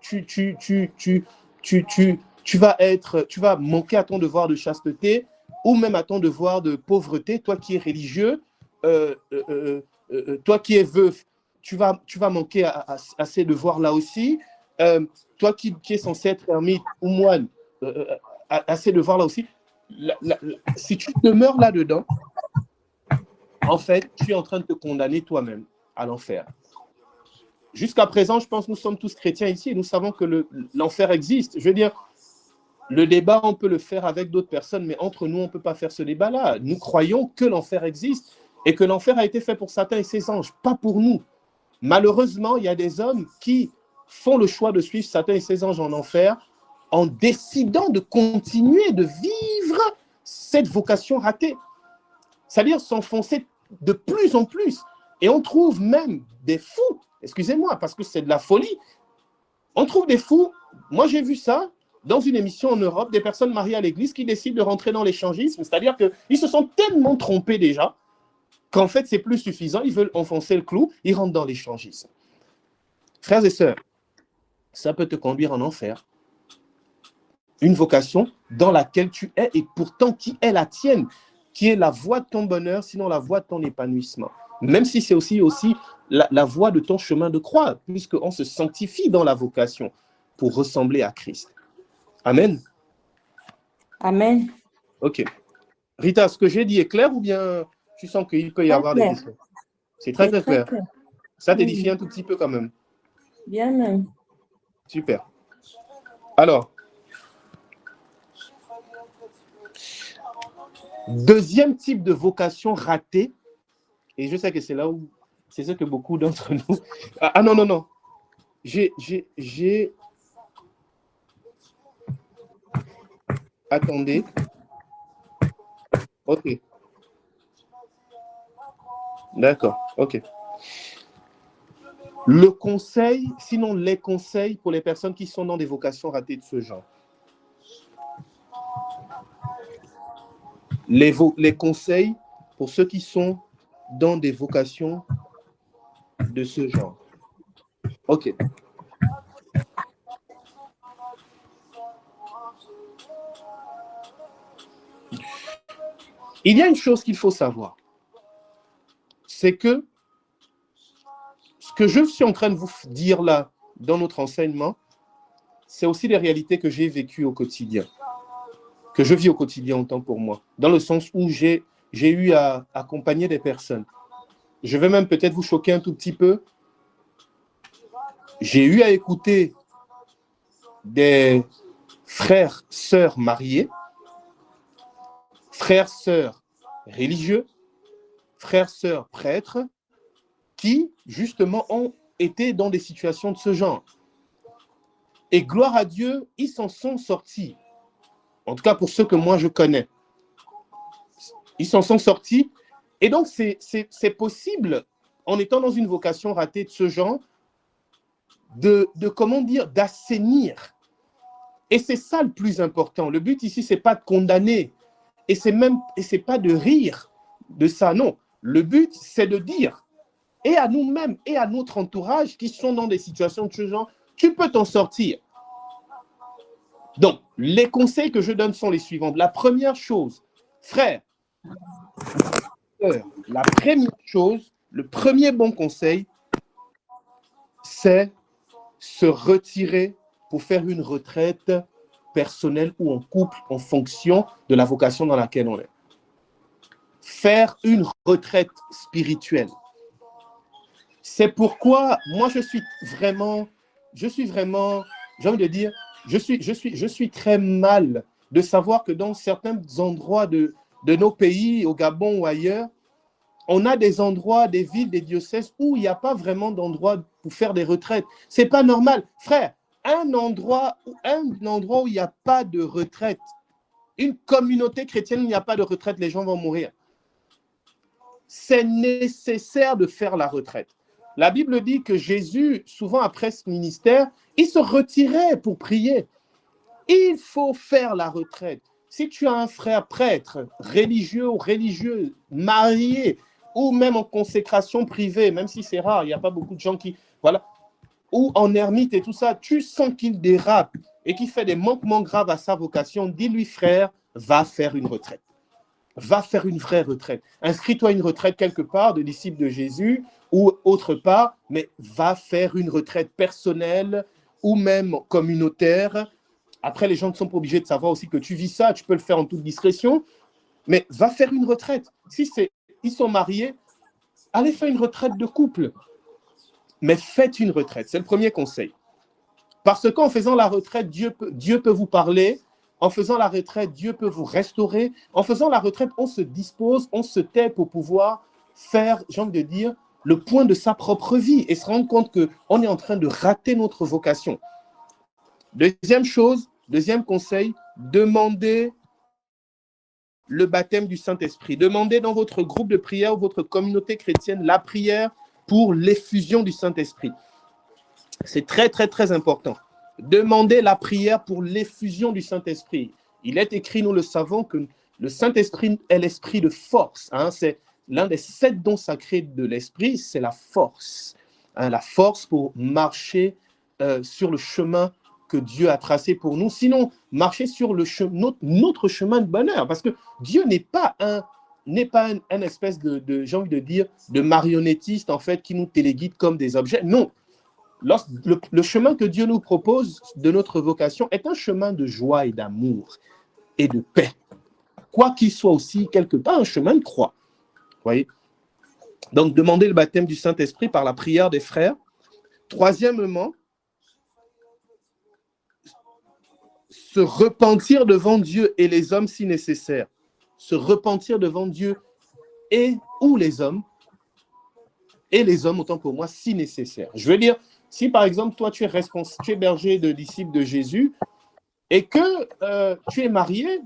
vas manquer à ton devoir de chasteté ou même à ton devoir de pauvreté, toi qui es religieux, toi qui es veuf, tu vas manquer à ces devoirs-là aussi. Toi qui es censé être ermite ou moine, à ces devoirs-là aussi. Si tu demeures là-dedans, en fait, tu es en train de te condamner toi-même à l'enfer. Jusqu'à présent, je pense que nous sommes tous chrétiens ici et nous savons que l'enfer existe. Je veux dire, le débat, on peut le faire avec d'autres personnes, mais entre nous, on ne peut pas faire ce débat-là. Nous croyons que l'enfer existe et que l'enfer a été fait pour Satan et ses anges, pas pour nous. Malheureusement, il y a des hommes qui font le choix de suivre Satan et ses anges en enfer en décidant de continuer de vivre cette vocation ratée. C'est-à-dire s'enfoncer de plus en plus. Et on trouve même des fous, excusez-moi, parce que c'est de la folie. On trouve des fous, moi j'ai vu ça dans une émission en Europe, des personnes mariées à l'église qui décident de rentrer dans l'échangisme, c'est-à-dire qu'ils se sont tellement trompés déjà qu'en fait c'est plus suffisant, ils veulent enfoncer le clou, ils rentrent dans l'échangisme. Frères et sœurs, ça peut te conduire en enfer. Une vocation dans laquelle tu es et pourtant qui est la tienne. qui est la voie de ton bonheur, sinon la voie de ton épanouissement. Même si c'est aussi la voie de ton chemin de croix, puisqu'on se sanctifie dans la vocation pour ressembler à Christ. Amen. Amen. Ok. Rita, ce que j'ai dit est clair ou bien tu sens qu'il peut y avoir des questions? C'est très, très clair. Ça t'édifie un tout petit peu quand même. Bien même. Super. Alors, deuxième type de vocation ratée, et je sais que c'est là où, c'est ce que beaucoup d'entre nous... Ah non, non, non. Attendez. Ok. D'accord, ok. Le conseil, sinon les conseils pour les personnes qui sont dans des vocations ratées de ce genre. Les conseils pour ceux qui sont dans des vocations de ce genre. Ok. Il y a une chose qu'il faut savoir. C'est que ce que je suis en train de vous dire là, dans notre enseignement, c'est aussi des réalités que j'ai vécues au quotidien, que je vis au quotidien en tant pour moi, dans le sens où j'ai eu à accompagner des personnes. Je vais même peut-être vous choquer un tout petit peu. J'ai eu à écouter des frères, sœurs mariés, frères, sœurs religieux, frères, sœurs prêtres, qui, justement, ont été dans des situations de ce genre. Et gloire à Dieu, ils s'en sont sortis. En tout cas, pour ceux que moi, je connais. Ils s'en sont sortis. Et donc, c'est possible, en étant dans une vocation ratée de ce genre, comment dire, d'assainir. Et c'est ça le plus important. Le but ici, c'est pas de condamner. Et c'est pas de rire de ça, non. Le but, c'est de dire, et à nous-mêmes, et à notre entourage qui sont dans des situations de ce genre, tu peux t'en sortir. Donc, les conseils que je donne sont les suivants. La première chose, frère, la première chose, le premier bon conseil, c'est se retirer pour faire une retraite personnelle ou en couple en fonction de la vocation dans laquelle on est. Faire une retraite spirituelle. C'est pourquoi moi je suis vraiment, j'ai envie de dire, je suis très mal de savoir que dans certains endroits de nos pays, au Gabon ou ailleurs, on a des endroits, des villes, des diocèses où il n'y a pas vraiment d'endroit pour faire des retraites. C'est pas normal. Frère, un endroit où il n'y a pas de retraite, une communauté chrétienne où il n'y a pas de retraite, les gens vont mourir. C'est nécessaire de faire la retraite. La Bible dit que Jésus, souvent après ce ministère, il se retirait pour prier. Il faut faire la retraite. Si tu as un frère prêtre, religieux ou religieuse, marié, ou même en consécration privée, même si c'est rare, il n'y a pas beaucoup de gens qui... Voilà. Ou en ermite et tout ça, tu sens qu'il dérape et qu'il fait des manquements graves à sa vocation, dis-lui, frère, va faire une retraite. Va faire une vraie retraite. Inscris-toi à une retraite quelque part de disciple de Jésus ou autre part, mais va faire une retraite personnelle ou même communautaire. Après, les gens ne sont pas obligés de savoir aussi que tu vis ça, tu peux le faire en toute discrétion, mais va faire une retraite. Si ils sont mariés, allez faire une retraite de couple. Mais faites une retraite, c'est le premier conseil. Parce qu'en faisant la retraite, Dieu peut vous parler. En faisant la retraite, Dieu peut vous restaurer. En faisant la retraite, on se dispose, on se tait pour pouvoir faire, j'ai envie de dire, le point de sa propre vie et se rendre compte qu'on est en train de rater notre vocation. Deuxième chose, deuxième conseil, demandez le baptême du Saint-Esprit. Demandez dans votre groupe de prière ou votre communauté chrétienne la prière pour l'effusion du Saint-Esprit. C'est très, très, très important. Demandez la prière pour l'effusion du Saint-Esprit. Il est écrit, nous le savons, que le Saint-Esprit est l'esprit de force. C'est l'un des 7 dons sacrés de l'esprit, c'est la force. La force pour marcher sur le chemin que Dieu a tracé pour nous. Sinon, marcher sur notre chemin de bonheur. Parce que Dieu n'est pas n'est pas un espèce j'ai envie de dire, de marionnettiste, en fait, qui nous téléguide comme des objets. Non. Le chemin que Dieu nous propose de notre vocation est un chemin de joie et d'amour et de paix. Quoi qu'il soit aussi, quelque part, un chemin de croix. Vous voyez? Donc, demander le baptême du Saint-Esprit par la prière des frères. Troisièmement, se repentir devant Dieu et les hommes si nécessaire. Se repentir devant Dieu ou les hommes, et les hommes, autant pour moi, si nécessaire. Je veux dire, si par exemple, toi, tu es berger de disciples de Jésus et que tu es marié,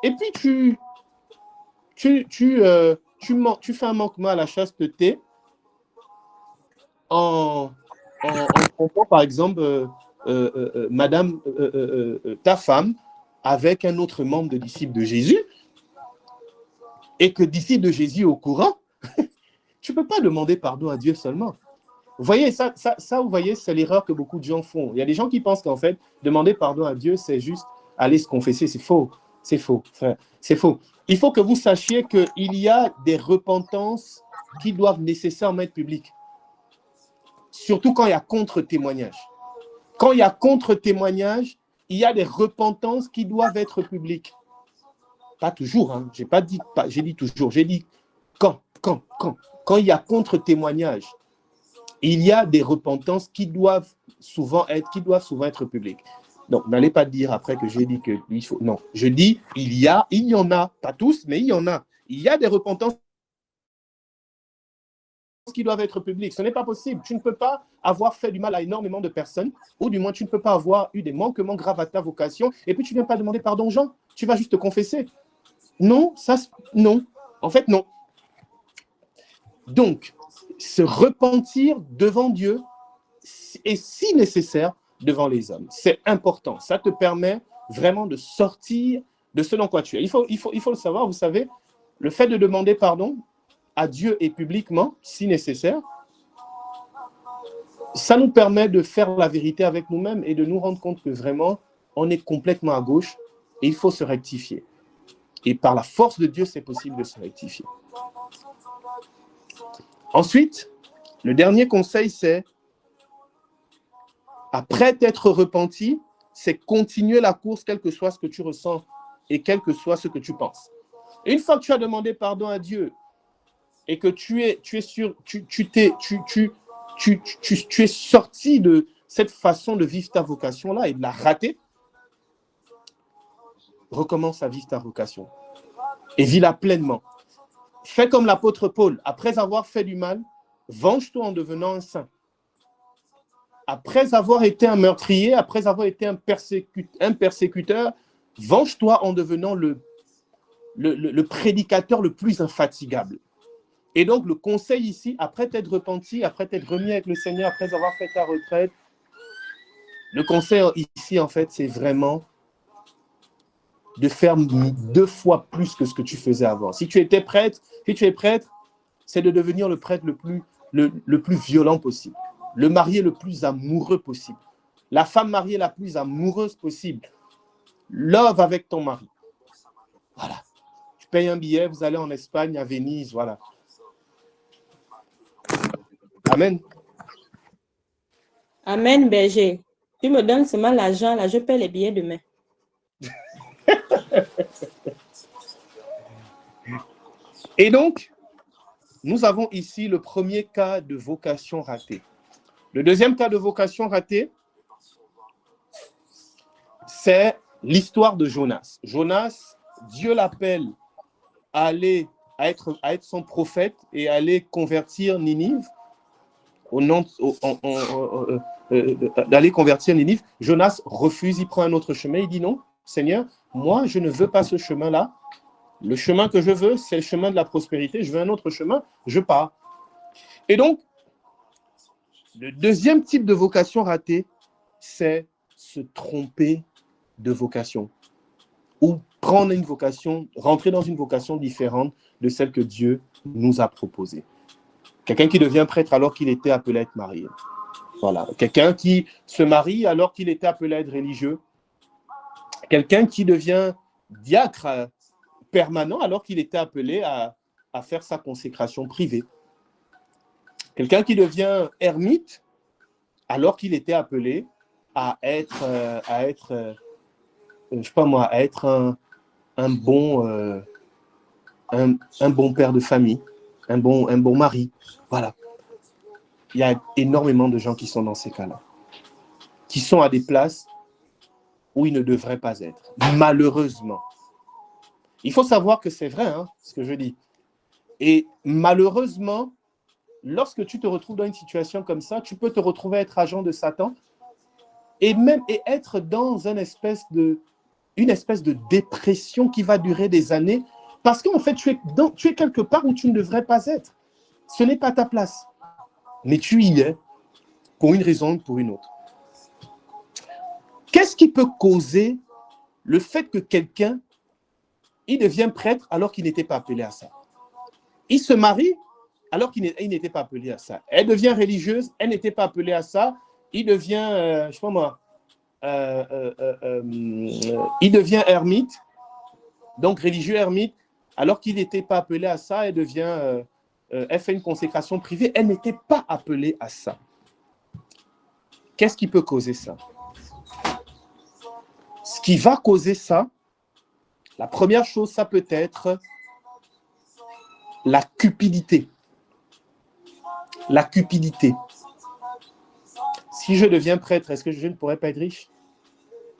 et puis tu fais un manquement à la chasteté en trompant, par exemple, madame, ta femme, avec un autre membre de disciple de Jésus, et que disciple de Jésus est au courant, tu ne peux pas demander pardon à Dieu seulement. Vous voyez, ça, vous voyez, c'est l'erreur que beaucoup de gens font. Il y a des gens qui pensent qu'en fait, demander pardon à Dieu, c'est juste aller se confesser. C'est faux. C'est faux. Enfin, c'est faux. Il faut que vous sachiez qu'il y a des repentances qui doivent nécessairement être publiques. Surtout quand il y a contre-témoignage. Quand il y a contre-témoignage, il y a des repentances qui doivent être publiques. Pas toujours, hein. J'ai dit toujours. J'ai dit quand il y a contre-témoignage, il y a des repentances qui doivent souvent être publiques. Donc, n'allez pas dire après que j'ai dit que il faut. Non, je dis il y en a, pas tous, mais il y en a. Il y a des repentances qui doivent être publiques. Ce n'est pas possible. Tu ne peux pas avoir fait du mal à énormément de personnes, ou du moins tu ne peux pas avoir eu des manquements graves à ta vocation, et puis tu ne viens pas demander pardon aux gens. Tu vas juste te confesser. Non, non. En fait, non. Donc, se repentir devant Dieu est si nécessaire devant les hommes. C'est important. Ça te permet vraiment de sortir de ce dans quoi tu es. Il faut le savoir, vous savez, le fait de demander pardon à Dieu et publiquement, si nécessaire, ça nous permet de faire la vérité avec nous-mêmes et de nous rendre compte que vraiment, on est complètement à gauche et il faut se rectifier. Et par la force de Dieu, c'est possible de se rectifier. Ensuite, le dernier conseil, c'est, après t'être repenti, c'est continuer la course, quel que soit ce que tu ressens et quel que soit ce que tu penses. Et une fois que tu as demandé pardon à Dieu et que tu es sorti de cette façon de vivre ta vocation-là et de la rater, recommence à vivre ta vocation et vis-la pleinement. Fais comme l'apôtre Paul, après avoir fait du mal, venge-toi en devenant un saint. Après avoir été un meurtrier, après avoir été un persécuteur, venge-toi en devenant le prédicateur le plus infatigable. Et donc, le conseil ici, après t'être repenti, après t'être remis avec le Seigneur, après avoir fait ta retraite, le conseil ici, en fait, c'est vraiment de faire 2 fois plus que ce que tu faisais avant. Si tu es prêtre, c'est de devenir le prêtre le plus violent possible, le marié le plus amoureux possible, la femme mariée la plus amoureuse possible. Love avec ton mari. Voilà. Tu payes un billet, vous allez en Espagne, à Venise, voilà. Amen. Amen, berger. Tu me donnes seulement l'argent, là, je paie les billets demain. Et donc, nous avons ici le premier cas de vocation ratée. Le deuxième cas de vocation ratée, c'est l'histoire de Jonas. Jonas, Dieu l'appelle à être son prophète et à aller convertir Ninive. D'aller convertir Ninive. Jonas refuse, il prend un autre chemin. Il dit non, Seigneur, moi, je ne veux pas ce chemin-là. Le chemin que je veux, c'est le chemin de la prospérité. Je veux un autre chemin, je pars. Et donc, le deuxième type de vocation ratée, c'est se tromper de vocation. Ou prendre une vocation, rentrer dans une vocation différente de celle que Dieu nous a proposée. Quelqu'un qui devient prêtre alors qu'il était appelé à être marié. Voilà. Quelqu'un qui se marie alors qu'il était appelé à être religieux. Quelqu'un qui devient diacre permanent alors qu'il était appelé à faire sa consécration privée. Quelqu'un qui devient ermite alors qu'il était appelé à être je sais pas moi, à être un bon père de famille, un bon mari. Voilà. Il y a énormément de gens qui sont dans ces cas-là, qui sont à des places où ils ne devraient pas être, malheureusement. Il faut savoir que c'est vrai, hein, ce que je dis. Et malheureusement, lorsque tu te retrouves dans une situation comme ça, tu peux te retrouver à être agent de Satan et être dans une espèce de dépression qui va durer des années parce qu'en fait, tu es quelque part où tu ne devrais pas être. Ce n'est pas ta place. Mais tu y es pour une raison ou pour une autre. Qu'est-ce qui peut causer le fait que quelqu'un il devient prêtre alors qu'il n'était pas appelé à ça? Il se marie alors qu'il n'était pas appelé à ça. Elle devient religieuse, elle n'était pas appelée à ça. Il devient, je sais pas moi, il devient ermite, donc religieux ermite, alors qu'il n'était pas appelé à ça. Elle devient, elle fait une consécration privée. Elle n'était pas appelée à ça. Qu'est-ce qui peut causer ça? Ce qui va causer ça, la première chose, ça peut être la cupidité. La cupidité. Si je deviens prêtre, est-ce que je ne pourrais pas être riche?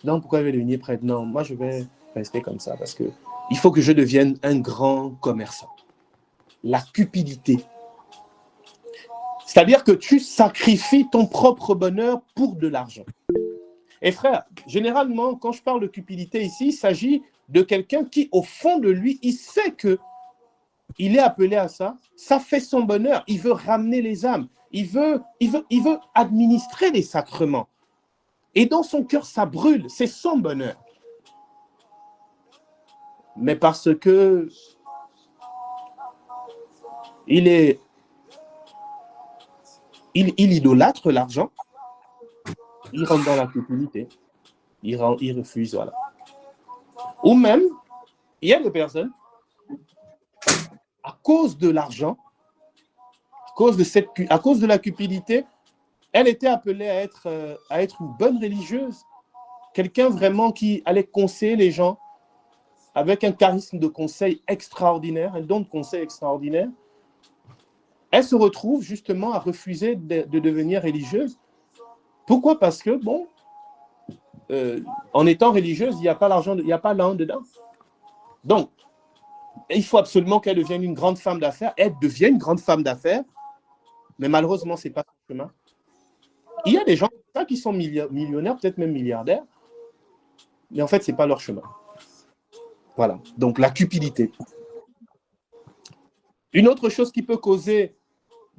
Non, pourquoi je vais devenir prêtre? Non, moi je vais rester comme ça parce que il faut que je devienne un grand commerçant. La cupidité. C'est-à-dire que tu sacrifies ton propre bonheur pour de l'argent. Et frère, généralement, quand je parle de cupidité ici, il s'agit de quelqu'un qui, au fond de lui, il sait que il est appelé à ça, ça fait son bonheur, il veut ramener les âmes, il veut administrer les sacrements. Et dans son cœur, ça brûle, c'est son bonheur. Mais parce que il idolâtre l'argent, il rentre dans la cupidité, il refuse, voilà. Ou même, il y a des personnes, à cause de l'argent, à cause de la cupidité, elle était appelée à être une bonne religieuse, quelqu'un vraiment qui allait conseiller les gens avec un charisme de conseil extraordinaire, un don de conseil extraordinaire. Elle se retrouve justement à refuser de devenir religieuse. Pourquoi? Parce que, bon, en étant religieuse, il n'y a pas l'argent, il n'y a pas l'âme dedans. Donc, il faut absolument qu'elle devienne une grande femme d'affaires. Elle devient une grande femme d'affaires, mais malheureusement, ce n'est pas son chemin. Il y a des gens qui sont millionnaires, peut-être même milliardaires, mais en fait, ce n'est pas leur chemin. Voilà, donc la cupidité. Une autre chose qui peut causer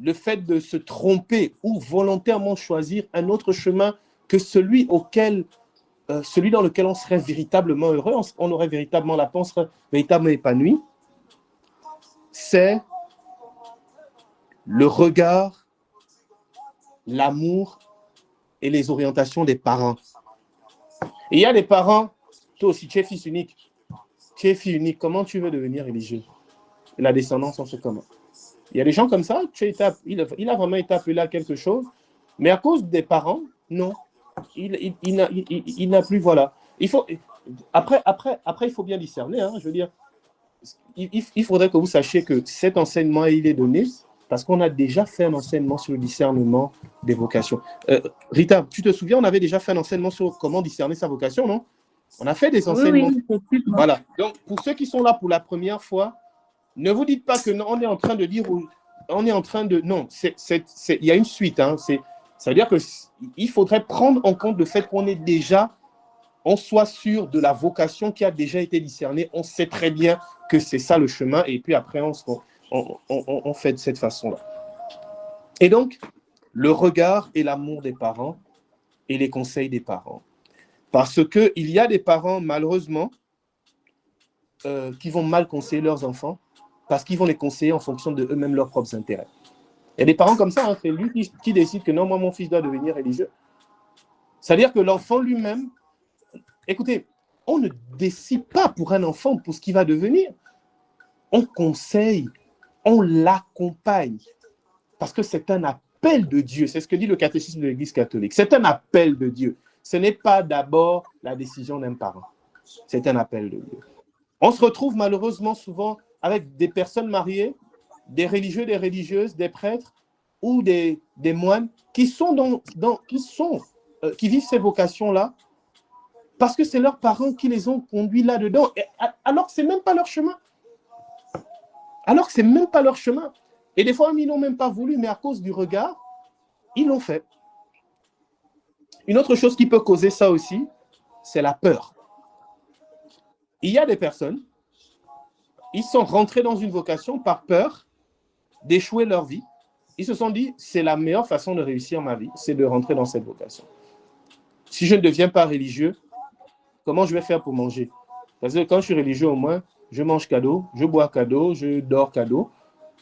le fait de se tromper ou volontairement choisir un autre chemin que celui dans lequel on serait véritablement heureux, on aurait véritablement la paix, on serait véritablement épanoui, c'est le regard, l'amour et les orientations des parents. Et il y a des parents, toi aussi, tu es fils unique, tu es fille unique, comment tu veux devenir religieux? Et la descendance, on fait comment? Il y a des gens comme ça, il a vraiment été appelé à quelque chose, mais à cause des parents, non. Il n'a plus, voilà. Après, il faut bien discerner, hein, je veux dire, il faudrait que vous sachiez que cet enseignement, il est donné parce qu'on a déjà fait un enseignement sur le discernement des vocations. Rita, tu te souviens, on avait déjà fait un enseignement sur comment discerner sa vocation, non? On a fait des enseignements. Oui. Voilà. Donc, pour ceux qui sont là pour la première fois, ne vous dites pas que non, on est en train de dire, on est en train de, non, il y a une suite, hein, ça veut dire qu'il faudrait prendre en compte le fait on soit sûr de la vocation qui a déjà été discernée, on sait très bien que c'est ça le chemin, et puis après on fait de cette façon-là. Et donc, le regard et l'amour des parents et les conseils des parents. Parce qu'il y a des parents, malheureusement, qui vont mal conseiller leurs enfants, parce qu'ils vont les conseiller en fonction de eux-mêmes leurs propres intérêts. Il y a des parents comme ça, hein, c'est lui qui décide que non, moi, mon fils doit devenir religieux. C'est-à-dire que l'enfant lui-même, écoutez, on ne décide pas pour un enfant pour ce qu'il va devenir. on conseille, on l'accompagne. Parce que c'est un appel de Dieu. C'est ce que dit le catéchisme de l'Église catholique. C'est un appel de Dieu. Ce n'est pas d'abord la décision d'un parent. C'est un appel de Dieu. On se retrouve malheureusement souvent avec des personnes mariées, des religieux, des religieuses, des prêtres ou des moines qui vivent ces vocations-là parce que c'est leurs parents qui les ont conduits là-dedans, alors que ce n'est même pas leur chemin. Alors que ce n'est même pas leur chemin. Et des fois, ils n'ont même pas voulu, mais à cause du regard, ils l'ont fait. Une autre chose qui peut causer ça aussi, c'est la peur. Il y a des personnes, ils sont rentrés dans une vocation par peur d'échouer leur vie. Ils se sont dit, c'est la meilleure façon de réussir ma vie, c'est de rentrer dans cette vocation. Si je ne deviens pas religieux, comment je vais faire pour manger? Parce que quand je suis religieux, au moins, je mange cadeau, je bois cadeau, je dors cadeau.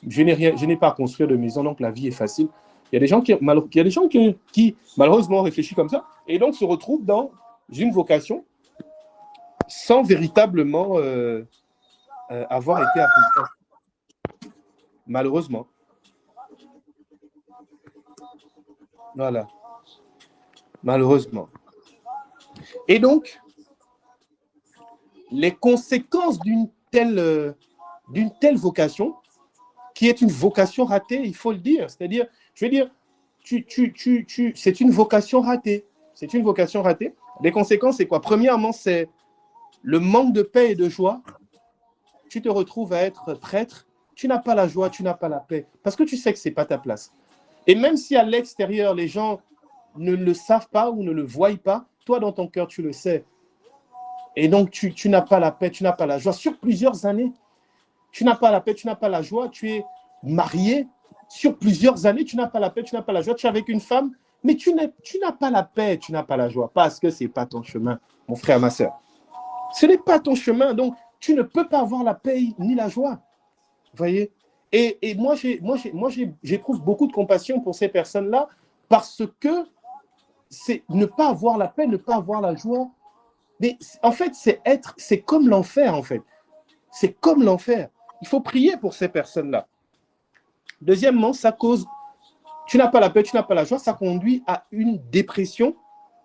Je n'ai pas à construire de maison, donc la vie est facile. Il y a des gens qui malheureusement réfléchissent comme ça et donc se retrouvent dans une vocation sans véritablement avoir été appelés. Malheureusement. Voilà. Malheureusement. Et donc, les conséquences d'une telle vocation, qui est une vocation ratée, il faut le dire. C'est-à-dire, je veux dire, c'est une vocation ratée. C'est une vocation ratée. Les conséquences, c'est quoi? Premièrement, c'est le manque de paix et de joie. Tu te retrouves à être prêtre, tu n'as pas la joie, tu n'as pas la paix, parce que tu sais que ce n'est pas ta place. Et même si à l'extérieur, les gens ne le savent pas ou ne le voient pas, toi, dans ton cœur, tu le sais. Et donc, tu n'as pas la paix, tu n'as pas la joie. Sur plusieurs années, tu n'as pas la paix, tu n'as pas la joie. Tu es marié. Sur plusieurs années, tu n'as pas la paix, tu n'as pas la joie. Tu es avec une femme, mais tu n'as pas la paix, tu n'as pas la joie. Parce que ce n'est pas ton chemin, mon frère, ma soeur. Ce n'est pas ton chemin. Donc, tu ne peux pas avoir la paix ni la joie. Vous voyez? Et moi, j'éprouve beaucoup de compassion pour ces personnes-là parce que c'est ne pas avoir la paix, ne pas avoir la joie. Mais en fait, c'est comme l'enfer, en fait. C'est comme l'enfer. Il faut prier pour ces personnes-là. Deuxièmement, ça cause, tu n'as pas la paix, tu n'as pas la joie, ça conduit à une dépression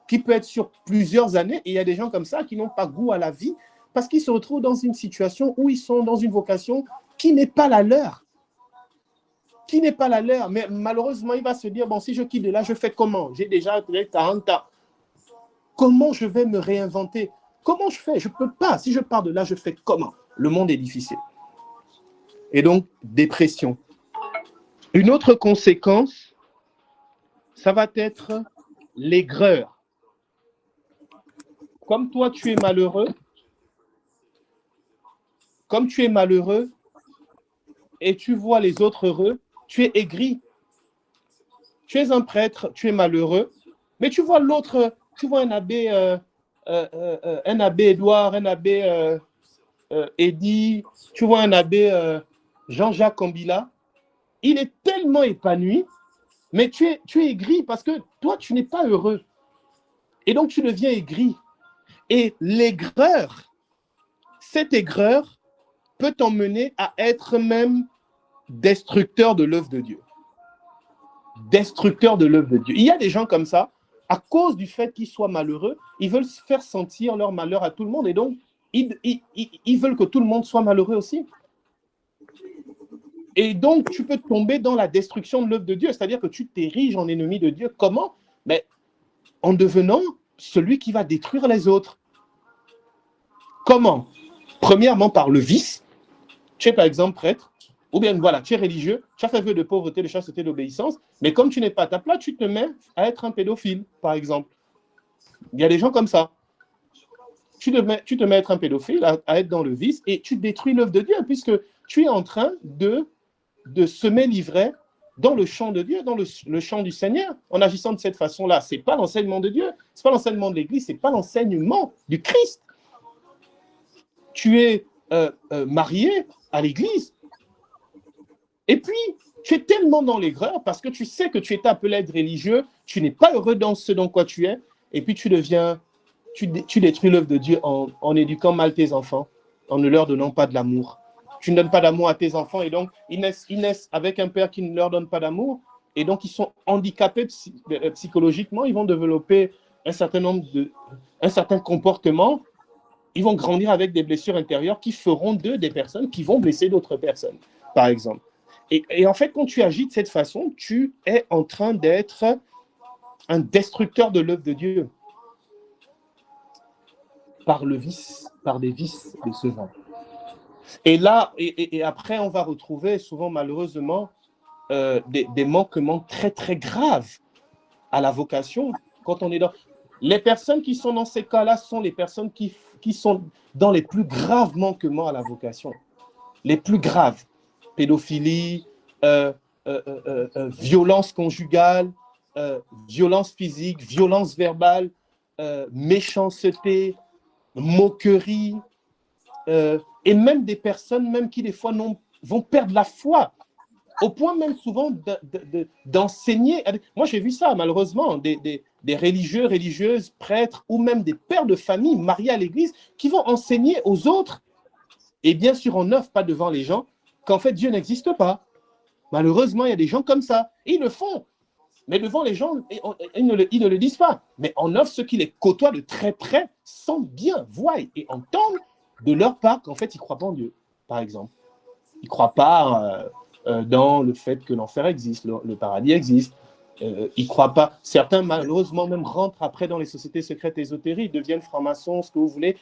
qui peut être sur plusieurs années. Et il y a des gens comme ça qui n'ont pas goût à la vie parce qu'ils se retrouvent dans une situation où ils sont dans une vocation qui n'est pas la leur. Qui n'est pas la leur. Mais malheureusement, il va se dire, bon, si je quitte de là, je fais comment? J'ai déjà 40 ans. Comment je vais me réinventer? Comment je fais? Je ne peux pas. Si je pars de là, je fais comment? Le monde est difficile. Et donc, dépression. Une autre conséquence, ça va être l'aigreur. Comme toi, tu es malheureux, et tu vois les autres heureux, tu es aigri. Tu es un prêtre, tu es malheureux, mais tu vois l'autre, tu vois un abbé Édouard, un abbé Eddy, tu vois un abbé Jean-Jacques Kambila, il est tellement épanoui, mais tu es aigri parce que toi, tu n'es pas heureux. Et donc, tu deviens aigri. Et l'aigreur, cette aigreur peut t'emmener à être même destructeur de l'œuvre de Dieu. Destructeur de l'œuvre de Dieu. Il y a des gens comme ça, à cause du fait qu'ils soient malheureux, ils veulent faire sentir leur malheur à tout le monde et donc, ils veulent que tout le monde soit malheureux aussi. Et donc, tu peux tomber dans la destruction de l'œuvre de Dieu, c'est-à-dire que tu t'ériges en ennemi de Dieu. Comment? Mais en devenant celui qui va détruire les autres. Comment? Premièrement, par le vice. Tu es par exemple prêtre, ou bien voilà, tu es religieux, tu as fait vœu de pauvreté, de chasteté, d'obéissance, mais comme tu n'es pas à ta place, tu te mets à être un pédophile, par exemple. Il y a des gens comme ça. Tu te mets à être un pédophile, à être dans le vice, et tu détruis l'œuvre de Dieu, puisque tu es en train de semer l'ivraie dans le champ de Dieu, dans le champ du Seigneur, en agissant de cette façon-là. Ce n'est pas l'enseignement de Dieu, ce n'est pas l'enseignement de l'Église, ce n'est pas l'enseignement du Christ. Tu es marié à l'Église. Et puis, tu es tellement dans l'aigreur parce que tu sais que tu es appelé à être religieux, tu n'es pas heureux dans ce dans quoi tu es, et puis tu détruis l'œuvre de Dieu en éduquant mal tes enfants, en ne leur donnant pas de l'amour. tu ne donnes pas d'amour à tes enfants et donc ils naissent avec un père qui ne leur donne pas d'amour et donc ils sont handicapés psychologiquement, ils vont développer un certain comportement, ils vont grandir avec des blessures intérieures qui feront d'eux des personnes qui vont blesser d'autres personnes, par exemple. Et en fait, quand tu agis de cette façon, tu es en train d'être un destructeur de l'œuvre de Dieu par le vice, par des vices de ce genre. Et là, et après, on va retrouver souvent, malheureusement, des manquements très, très graves à la vocation quand on est dans... Les personnes qui sont dans ces cas-là sont les personnes qui sont dans les plus graves manquements à la vocation. Les plus graves. Pédophilie, violence conjugale, violence physique, violence verbale, méchanceté, moquerie, et même des personnes même qui des fois vont perdre la foi, au point même souvent d'enseigner. Moi j'ai vu ça malheureusement, des religieux, religieuses, prêtres ou même des pères de famille mariés à l'église qui vont enseigner aux autres, et bien sûr en œuvre, pas devant les gens, qu'en fait Dieu n'existe pas. Malheureusement, il y a des gens comme ça. Ils le font. Mais devant les gens, ils ne le disent pas. Mais en œuvre, ceux qui les côtoient de très près sentent bien, voient et entendent de leur part qu'en fait, ils ne croient pas en Dieu, par exemple. Ils ne croient pas dans le fait que l'enfer existe, le paradis existe. Ils ne croient pas. Certains, malheureusement, même rentrent après dans les sociétés secrètes ésotériques, deviennent francs-maçons, ce que vous voulez.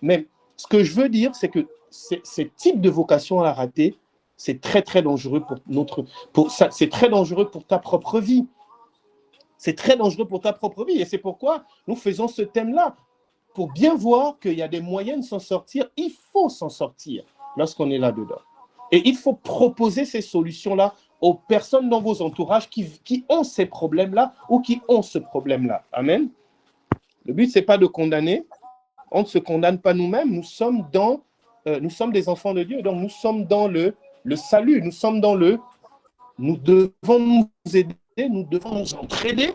Mais ce que je veux dire, c'est que ces types de vocations à rater, c'est très, très dangereux c'est très dangereux pour ta propre vie. C'est très dangereux pour ta propre vie. Et c'est pourquoi nous faisons ce thème-là. Pour bien voir qu'il y a des moyens de s'en sortir, il faut s'en sortir lorsqu'on est là-dedans. Et il faut proposer ces solutions-là aux personnes dans vos entourages qui ont ces problèmes-là ou qui ont ce problème-là. Amen. Le but, ce n'est pas de condamner. On ne se condamne pas nous-mêmes. Nous sommes des enfants de Dieu. Donc, nous sommes dans le salut. Nous sommes dans nous devons nous aider, nous devons nous entraider,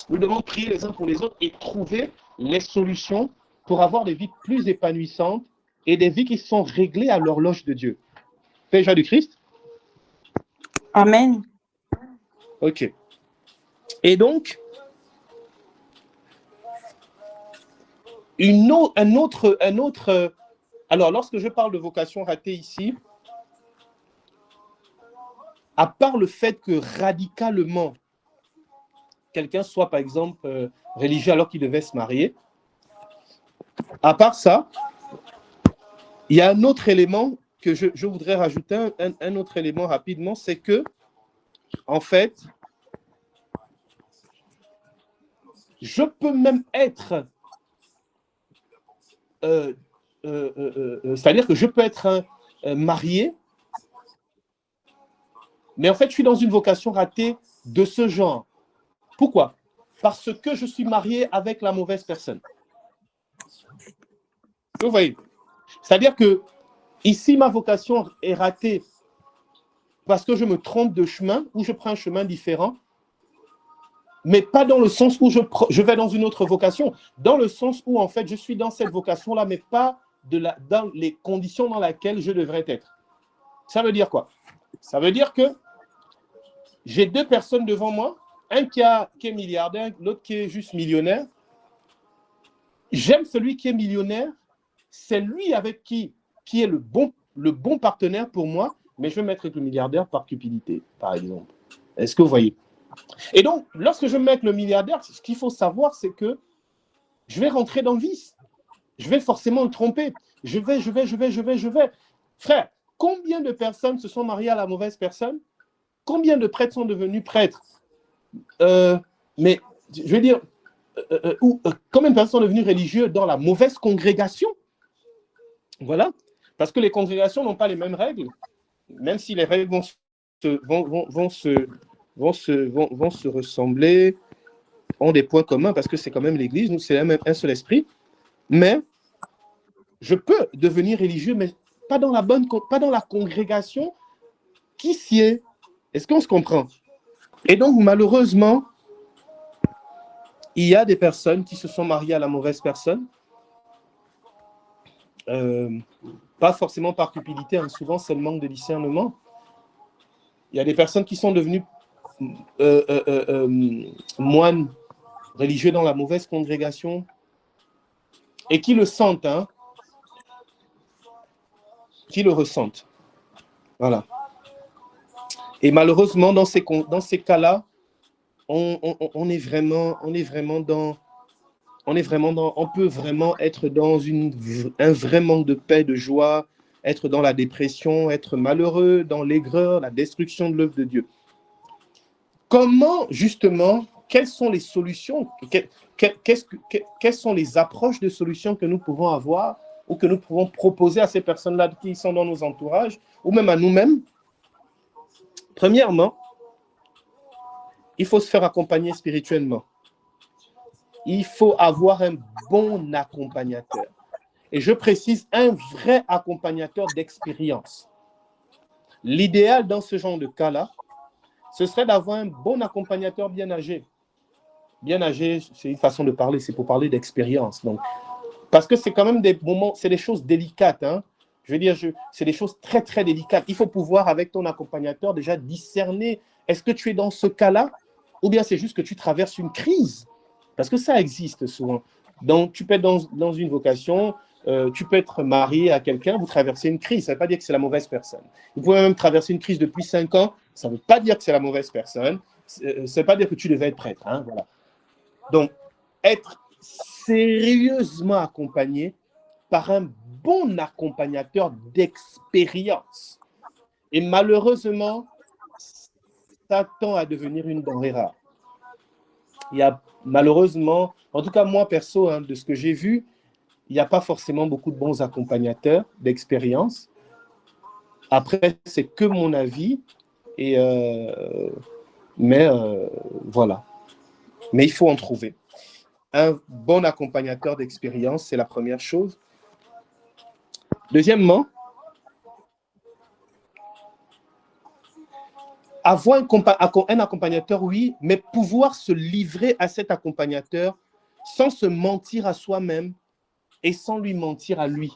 nous devons prier les uns pour les autres et trouver les solutions pour avoir des vies plus épanouissantes et des vies qui sont réglées à l'horloge de Dieu. Paix et joie du Christ. Amen. Ok. Et donc, un autre. Alors, lorsque je parle de vocation ratée ici, à part le fait que radicalement, quelqu'un soit, par exemple, religieux alors qu'il devait se marier, à part ça, il y a un autre élément que je voudrais rajouter, un autre élément rapidement, c'est que, en fait, je peux même être, c'est-à-dire que je peux être marié, mais en fait, je suis dans une vocation ratée de ce genre. Pourquoi? Parce que je suis marié avec la mauvaise personne. Vous voyez? C'est-à-dire que ici, ma vocation est ratée parce que je me trompe de chemin ou je prends un chemin différent, mais pas dans le sens où je vais dans une autre vocation, dans le sens où, en fait, je suis dans cette vocation-là, mais pas dans les conditions dans lesquelles je devrais être. Ça veut dire quoi? Ça veut dire que j'ai deux personnes devant moi, un qui est milliardaire, l'autre qui est juste millionnaire. J'aime celui qui est millionnaire, c'est lui avec qui est le bon partenaire pour moi, mais je vais mettre avec le milliardaire par cupidité, par exemple. Est-ce que vous voyez? Et donc, lorsque je mets avec le milliardaire, ce qu'il faut savoir, c'est que je vais rentrer dans le vice. Je vais forcément le tromper. Je vais. Frère, combien de personnes se sont mariées à la mauvaise personne? Combien de prêtres sont devenus prêtres? Mais, je veux dire, combien de personnes sont devenues religieux dans la mauvaise congrégation? Voilà. Parce que les congrégations n'ont pas les mêmes règles, même si les règles vont se ressembler, ont des points communs, parce que c'est quand même l'Église, nous, c'est un seul esprit. Mais je peux devenir religieux, mais pas dans la congrégation qui s'y est. Est-ce qu'on se comprend? Et donc, malheureusement, il y a des personnes qui se sont mariées à la mauvaise personne. pas forcément par cupidité, hein, souvent c'est le manque de discernement. Il y a des personnes qui sont devenues moines religieux dans la mauvaise congrégation et qui le sentent, hein, qui le ressentent. Voilà. Et malheureusement, dans ces cas-là, on peut vraiment être dans un vrai manque de paix, de joie, être dans la dépression, être malheureux, dans l'aigreur, la destruction de l'œuvre de Dieu. Comment, justement, quelles sont les solutions, quelles sont les approches de solutions que nous pouvons avoir ou que nous pouvons proposer à ces personnes-là qui sont dans nos entourages, ou même à nous-mêmes? Premièrement, il faut se faire accompagner spirituellement. Il faut avoir un bon accompagnateur. Et je précise, un vrai accompagnateur d'expérience. L'idéal dans ce genre de cas-là, ce serait d'avoir un bon accompagnateur bien âgé. Bien âgé, c'est une façon de parler, c'est pour parler d'expérience. Donc, parce que c'est quand même des moments, c'est des choses délicates, hein. Je veux dire, c'est des choses très, très délicates. Il faut pouvoir, avec ton accompagnateur, déjà discerner, est-ce que tu es dans ce cas-là ou bien c'est juste que tu traverses une crise? Parce que ça existe souvent. Donc, tu peux être dans une vocation, tu peux être marié à quelqu'un, vous traversez une crise. Ça ne veut pas dire que c'est la mauvaise personne. Vous pouvez même traverser une crise depuis 5 ans. Ça ne veut pas dire que c'est la mauvaise personne. Ça ne veut pas dire que tu devais être prêtre, hein, voilà. Donc, être sérieusement accompagné par un bon accompagnateur d'expérience. Et malheureusement, ça tend à devenir une denrée rare. Il y a malheureusement, en tout cas moi perso, hein, de ce que j'ai vu, il n'y a pas forcément beaucoup de bons accompagnateurs d'expérience. Après, c'est que mon avis. Mais voilà. Mais il faut en trouver. Un bon accompagnateur d'expérience, c'est la première chose. Deuxièmement, avoir un accompagnateur, oui, mais pouvoir se livrer à cet accompagnateur sans se mentir à soi-même et sans lui mentir à lui.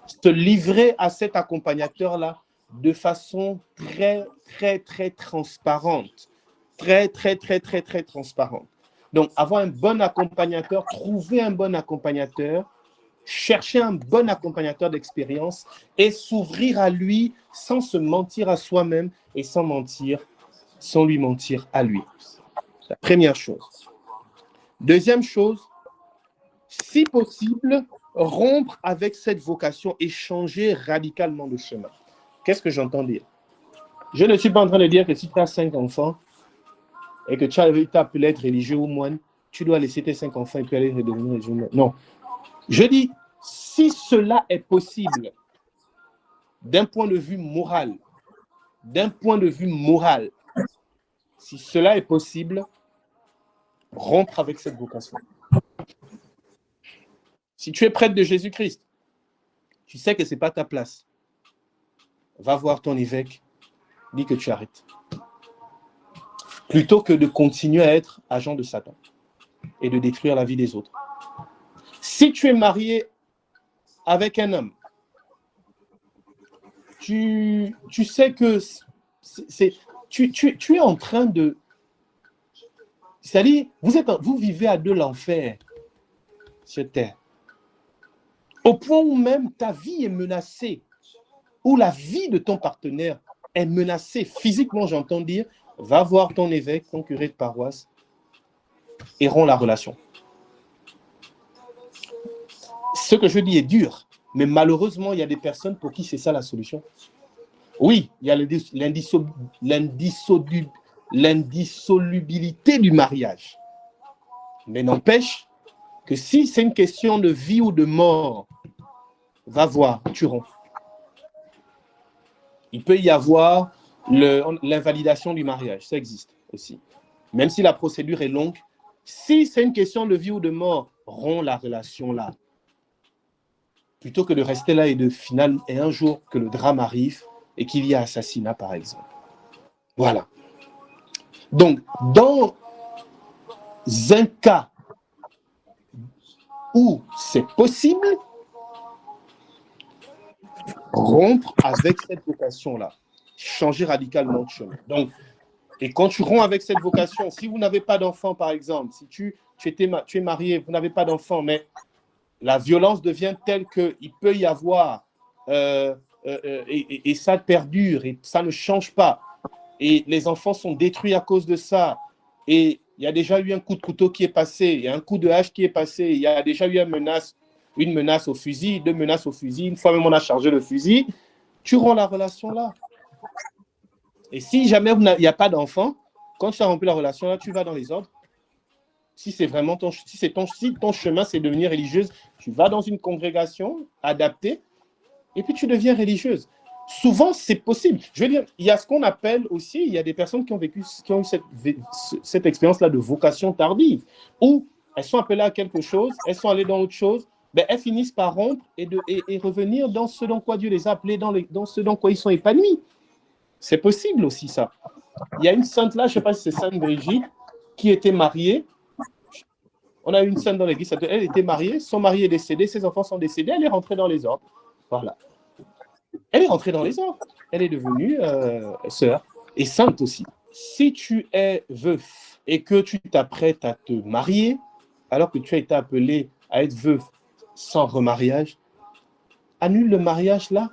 Se livrer à cet accompagnateur-là de façon très, très, très transparente. Très, très, très, très, très transparente. Donc, avoir un bon accompagnateur, trouver un bon accompagnateur, chercher un bon accompagnateur d'expérience et s'ouvrir à lui sans se mentir à soi-même et sans lui mentir à lui. La première chose. Deuxième chose, si possible, rompre avec cette vocation et changer radicalement de chemin. Qu'est-ce que j'entends dire? Je ne suis pas en train de dire que si tu as 5 enfants et que tu as appelé être religieux ou moine, tu dois laisser tes 5 enfants et puis aller redevenir religieux. Non. Je dis, si cela est possible, d'un point de vue moral, si cela est possible, rompre avec cette vocation. Si tu es prêtre de Jésus-Christ, tu sais que ce n'est pas ta place. Va voir ton évêque, dis que tu arrêtes. Plutôt que de continuer à être agent de Satan et de détruire la vie des autres. Si tu es marié avec un homme, tu sais que tu es en train de... C'est-à-dire, vous vivez à deux l'enfer sur terre. Au point où même ta vie est menacée, où la vie de ton partenaire est menacée, physiquement j'entends dire, va voir ton évêque, ton curé de paroisse, et romps la relation. Ce que je dis est dur, mais malheureusement, il y a des personnes pour qui c'est ça la solution. Oui, il y a l'indissolubilité du mariage. Mais n'empêche que si c'est une question de vie ou de mort, va voir, tu romps. Il peut y avoir l'invalidation du mariage, ça existe aussi. Même si la procédure est longue, si c'est une question de vie ou de mort, romps la relation là. Plutôt que de rester là et un jour que le drame arrive et qu'il y ait assassinat, par exemple. Voilà. Donc, dans un cas où c'est possible, rompre avec cette vocation-là, changer radicalement de chemin. Donc, et quand tu romps avec cette vocation, si vous n'avez pas d'enfant, par exemple, si tu es marié, vous n'avez pas d'enfant, mais la violence devient telle qu'il peut y avoir, et ça perdure, et ça ne change pas, et les enfants sont détruits à cause de ça, et il y a déjà eu un coup de couteau qui est passé, il y a un coup de hache qui est passé, il y a déjà eu une menace au fusil, 2 menaces au fusil, une fois même on a chargé le fusil, tu romps la relation là. Et si jamais il n'y a pas d'enfant, quand tu as rompu la relation là, tu vas dans les ordres. Si c'est vraiment ton chemin, c'est devenir religieuse, tu vas dans une congrégation adaptée et puis tu deviens religieuse. Souvent, c'est possible. Je veux dire, il y a ce qu'on appelle aussi, il y a des personnes qui ont eu cette expérience-là de vocation tardive, où elles sont appelées à quelque chose, elles sont allées dans autre chose, ben, elles finissent par rompre et revenir dans ce dans quoi Dieu les a appelées, dans ce dans quoi ils sont épanouis. C'est possible aussi, ça. Il y a une sainte là, je ne sais pas si c'est Sainte Brigitte, qui était mariée. On a une sainte dans l'église, elle était mariée, son mari est décédé, ses enfants sont décédés, elle est rentrée dans les ordres. Voilà. Elle est rentrée dans les ordres. Elle est devenue sœur et sainte aussi. Si tu es veuf et que tu t'apprêtes à te marier, alors que tu as été appelé à être veuf sans remariage, annule le mariage là.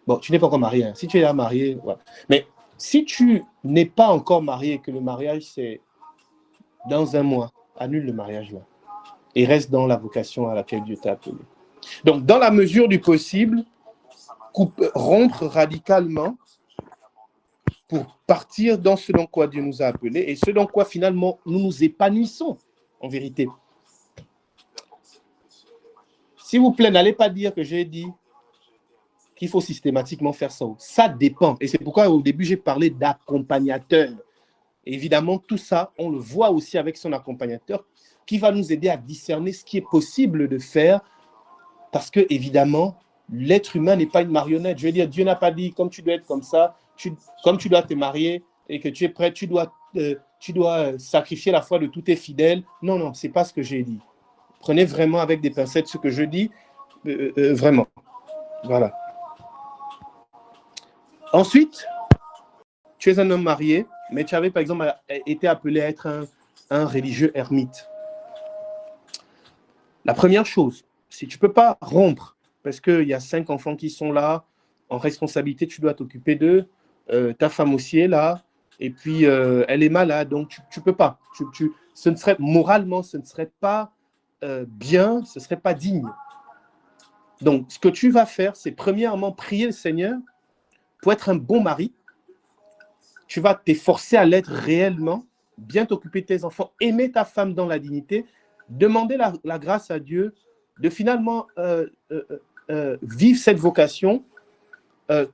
Bon, tu n'es pas encore marié. Hein. Si tu es marié, voilà. Mais si tu n'es pas encore marié et que le mariage, c'est dans 1 mois, annule le mariage là. Et reste dans la vocation à laquelle Dieu t'a appelé. Donc, dans la mesure du possible, rompre radicalement pour partir dans ce dans quoi Dieu nous a appelés et ce dans quoi finalement nous nous épanouissons, en vérité. S'il vous plaît, n'allez pas dire que j'ai dit qu'il faut systématiquement faire ça. Ça dépend. Et c'est pourquoi au début, j'ai parlé d'accompagnateur. Évidemment, tout ça, on le voit aussi avec son accompagnateur qui va nous aider à discerner ce qui est possible de faire parce que, évidemment, l'être humain n'est pas une marionnette. Je veux dire, Dieu n'a pas dit, comme tu dois être comme ça, comme tu dois te marier et que tu es prêt, tu dois sacrifier la foi de tous tes fidèles. Non, non, ce n'est pas ce que j'ai dit. Prenez vraiment avec des pincettes ce que je dis, vraiment. Voilà. Ensuite, tu es un homme marié, mais tu avais par exemple été appelé à être un religieux ermite. La première chose, si tu ne peux pas rompre, parce qu'il y a 5 enfants qui sont là, en responsabilité, tu dois t'occuper d'eux, ta femme aussi est là, et puis elle est malade, donc tu ne peux pas. Moralement, ce ne serait pas bien, ce ne serait pas digne. Donc, ce que tu vas faire, c'est premièrement prier le Seigneur pour être un bon mari. Tu vas t'efforcer à l'être réellement, bien t'occuper de tes enfants, aimer ta femme dans la dignité, demander la grâce à Dieu de finalement vivre cette vocation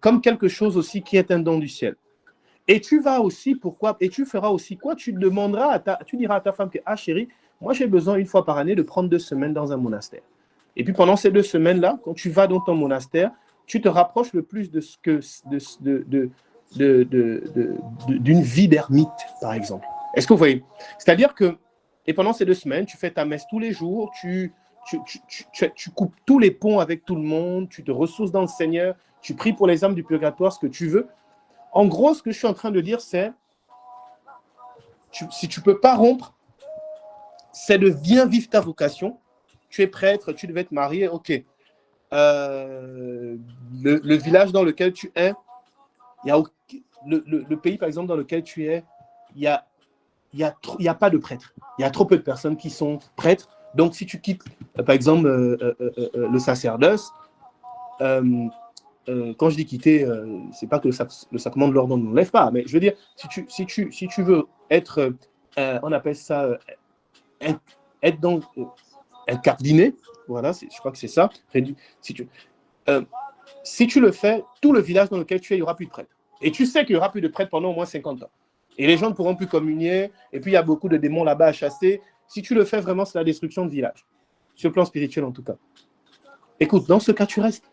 comme quelque chose aussi qui est un don du ciel. Et tu vas aussi, et tu feras aussi quoi? Tu diras à ta femme que, ah chérie, moi j'ai besoin une fois par année de prendre 2 semaines dans un monastère. Et puis pendant ces 2 semaines-là, quand tu vas dans ton monastère, tu te rapproches le plus d'une vie d'ermite, par exemple. Est-ce que vous voyez? C'est-à-dire que, et pendant ces 2 semaines, tu fais ta messe tous les jours, tu coupes tous les ponts avec tout le monde, tu te ressources dans le Seigneur, tu pries pour les âmes du purgatoire, ce que tu veux. En gros, ce que je suis en train de dire, c'est, si tu ne peux pas rompre, c'est de bien vivre ta vocation. Tu es prêtre, tu devais te marier, ok. Le village dans lequel tu es, le pays, par exemple, dans lequel tu es, il n'y a pas de prêtres. Il y a trop peu de personnes qui sont prêtres. Donc, si tu quittes, par exemple, le sacerdoce, quand je dis quitter, c'est pas que le sacrement de l'ordre ne nous lève pas, mais je veux dire, si tu veux être, on appelle ça, être dans un cardiné, voilà, je crois que c'est ça. Si tu le fais, tout le village dans lequel tu es, il n'y aura plus de prêtres. Et tu sais qu'il n'y aura plus de prêtres pendant au moins 50 ans. Et les gens ne pourront plus communier, et puis il y a beaucoup de démons là-bas à chasser. Si tu le fais vraiment, c'est la destruction de village, sur le plan spirituel en tout cas. Écoute, dans ce cas, tu restes.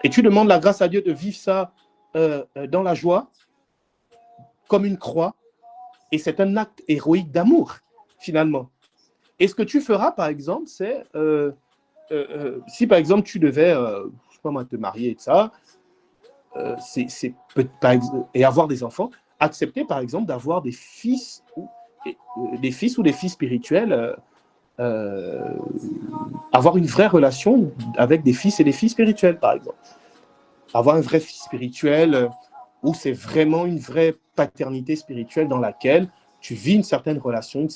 Et tu demandes la grâce à Dieu de vivre ça dans la joie, comme une croix. Et c'est un acte héroïque d'amour, finalement. Et ce que tu feras, par exemple, c'est, si par exemple tu devais, femme à te marier et ça, et avoir des enfants, accepter par exemple d'avoir des fils ou des filles spirituels, avoir une vraie relation avec des fils et des filles spirituelles par exemple. Avoir un vrai fils spirituel où c'est vraiment une vraie paternité spirituelle dans laquelle tu vis une certaine relation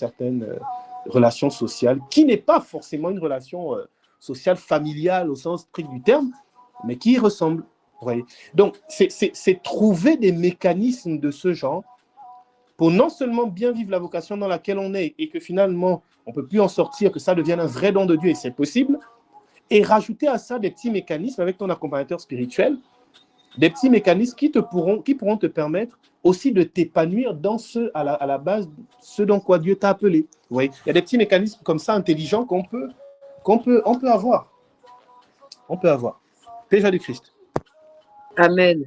sociale qui n'est pas forcément une relation sociale familiale au sens strict du terme, mais qui y ressemble. Vous voyez. Donc, c'est trouver des mécanismes de ce genre pour non seulement bien vivre la vocation dans laquelle on est et que finalement, on ne peut plus en sortir, que ça devienne un vrai don de Dieu et c'est possible, et rajouter à ça des petits mécanismes avec ton accompagnateur spirituel, des petits mécanismes qui pourront te permettre aussi de t'épanouir dans à la base, ce dans quoi Dieu t'a appelé. Vous voyez, il y a des petits mécanismes comme ça intelligents qu'on peut avoir. On peut avoir. Paix du Christ. Amen.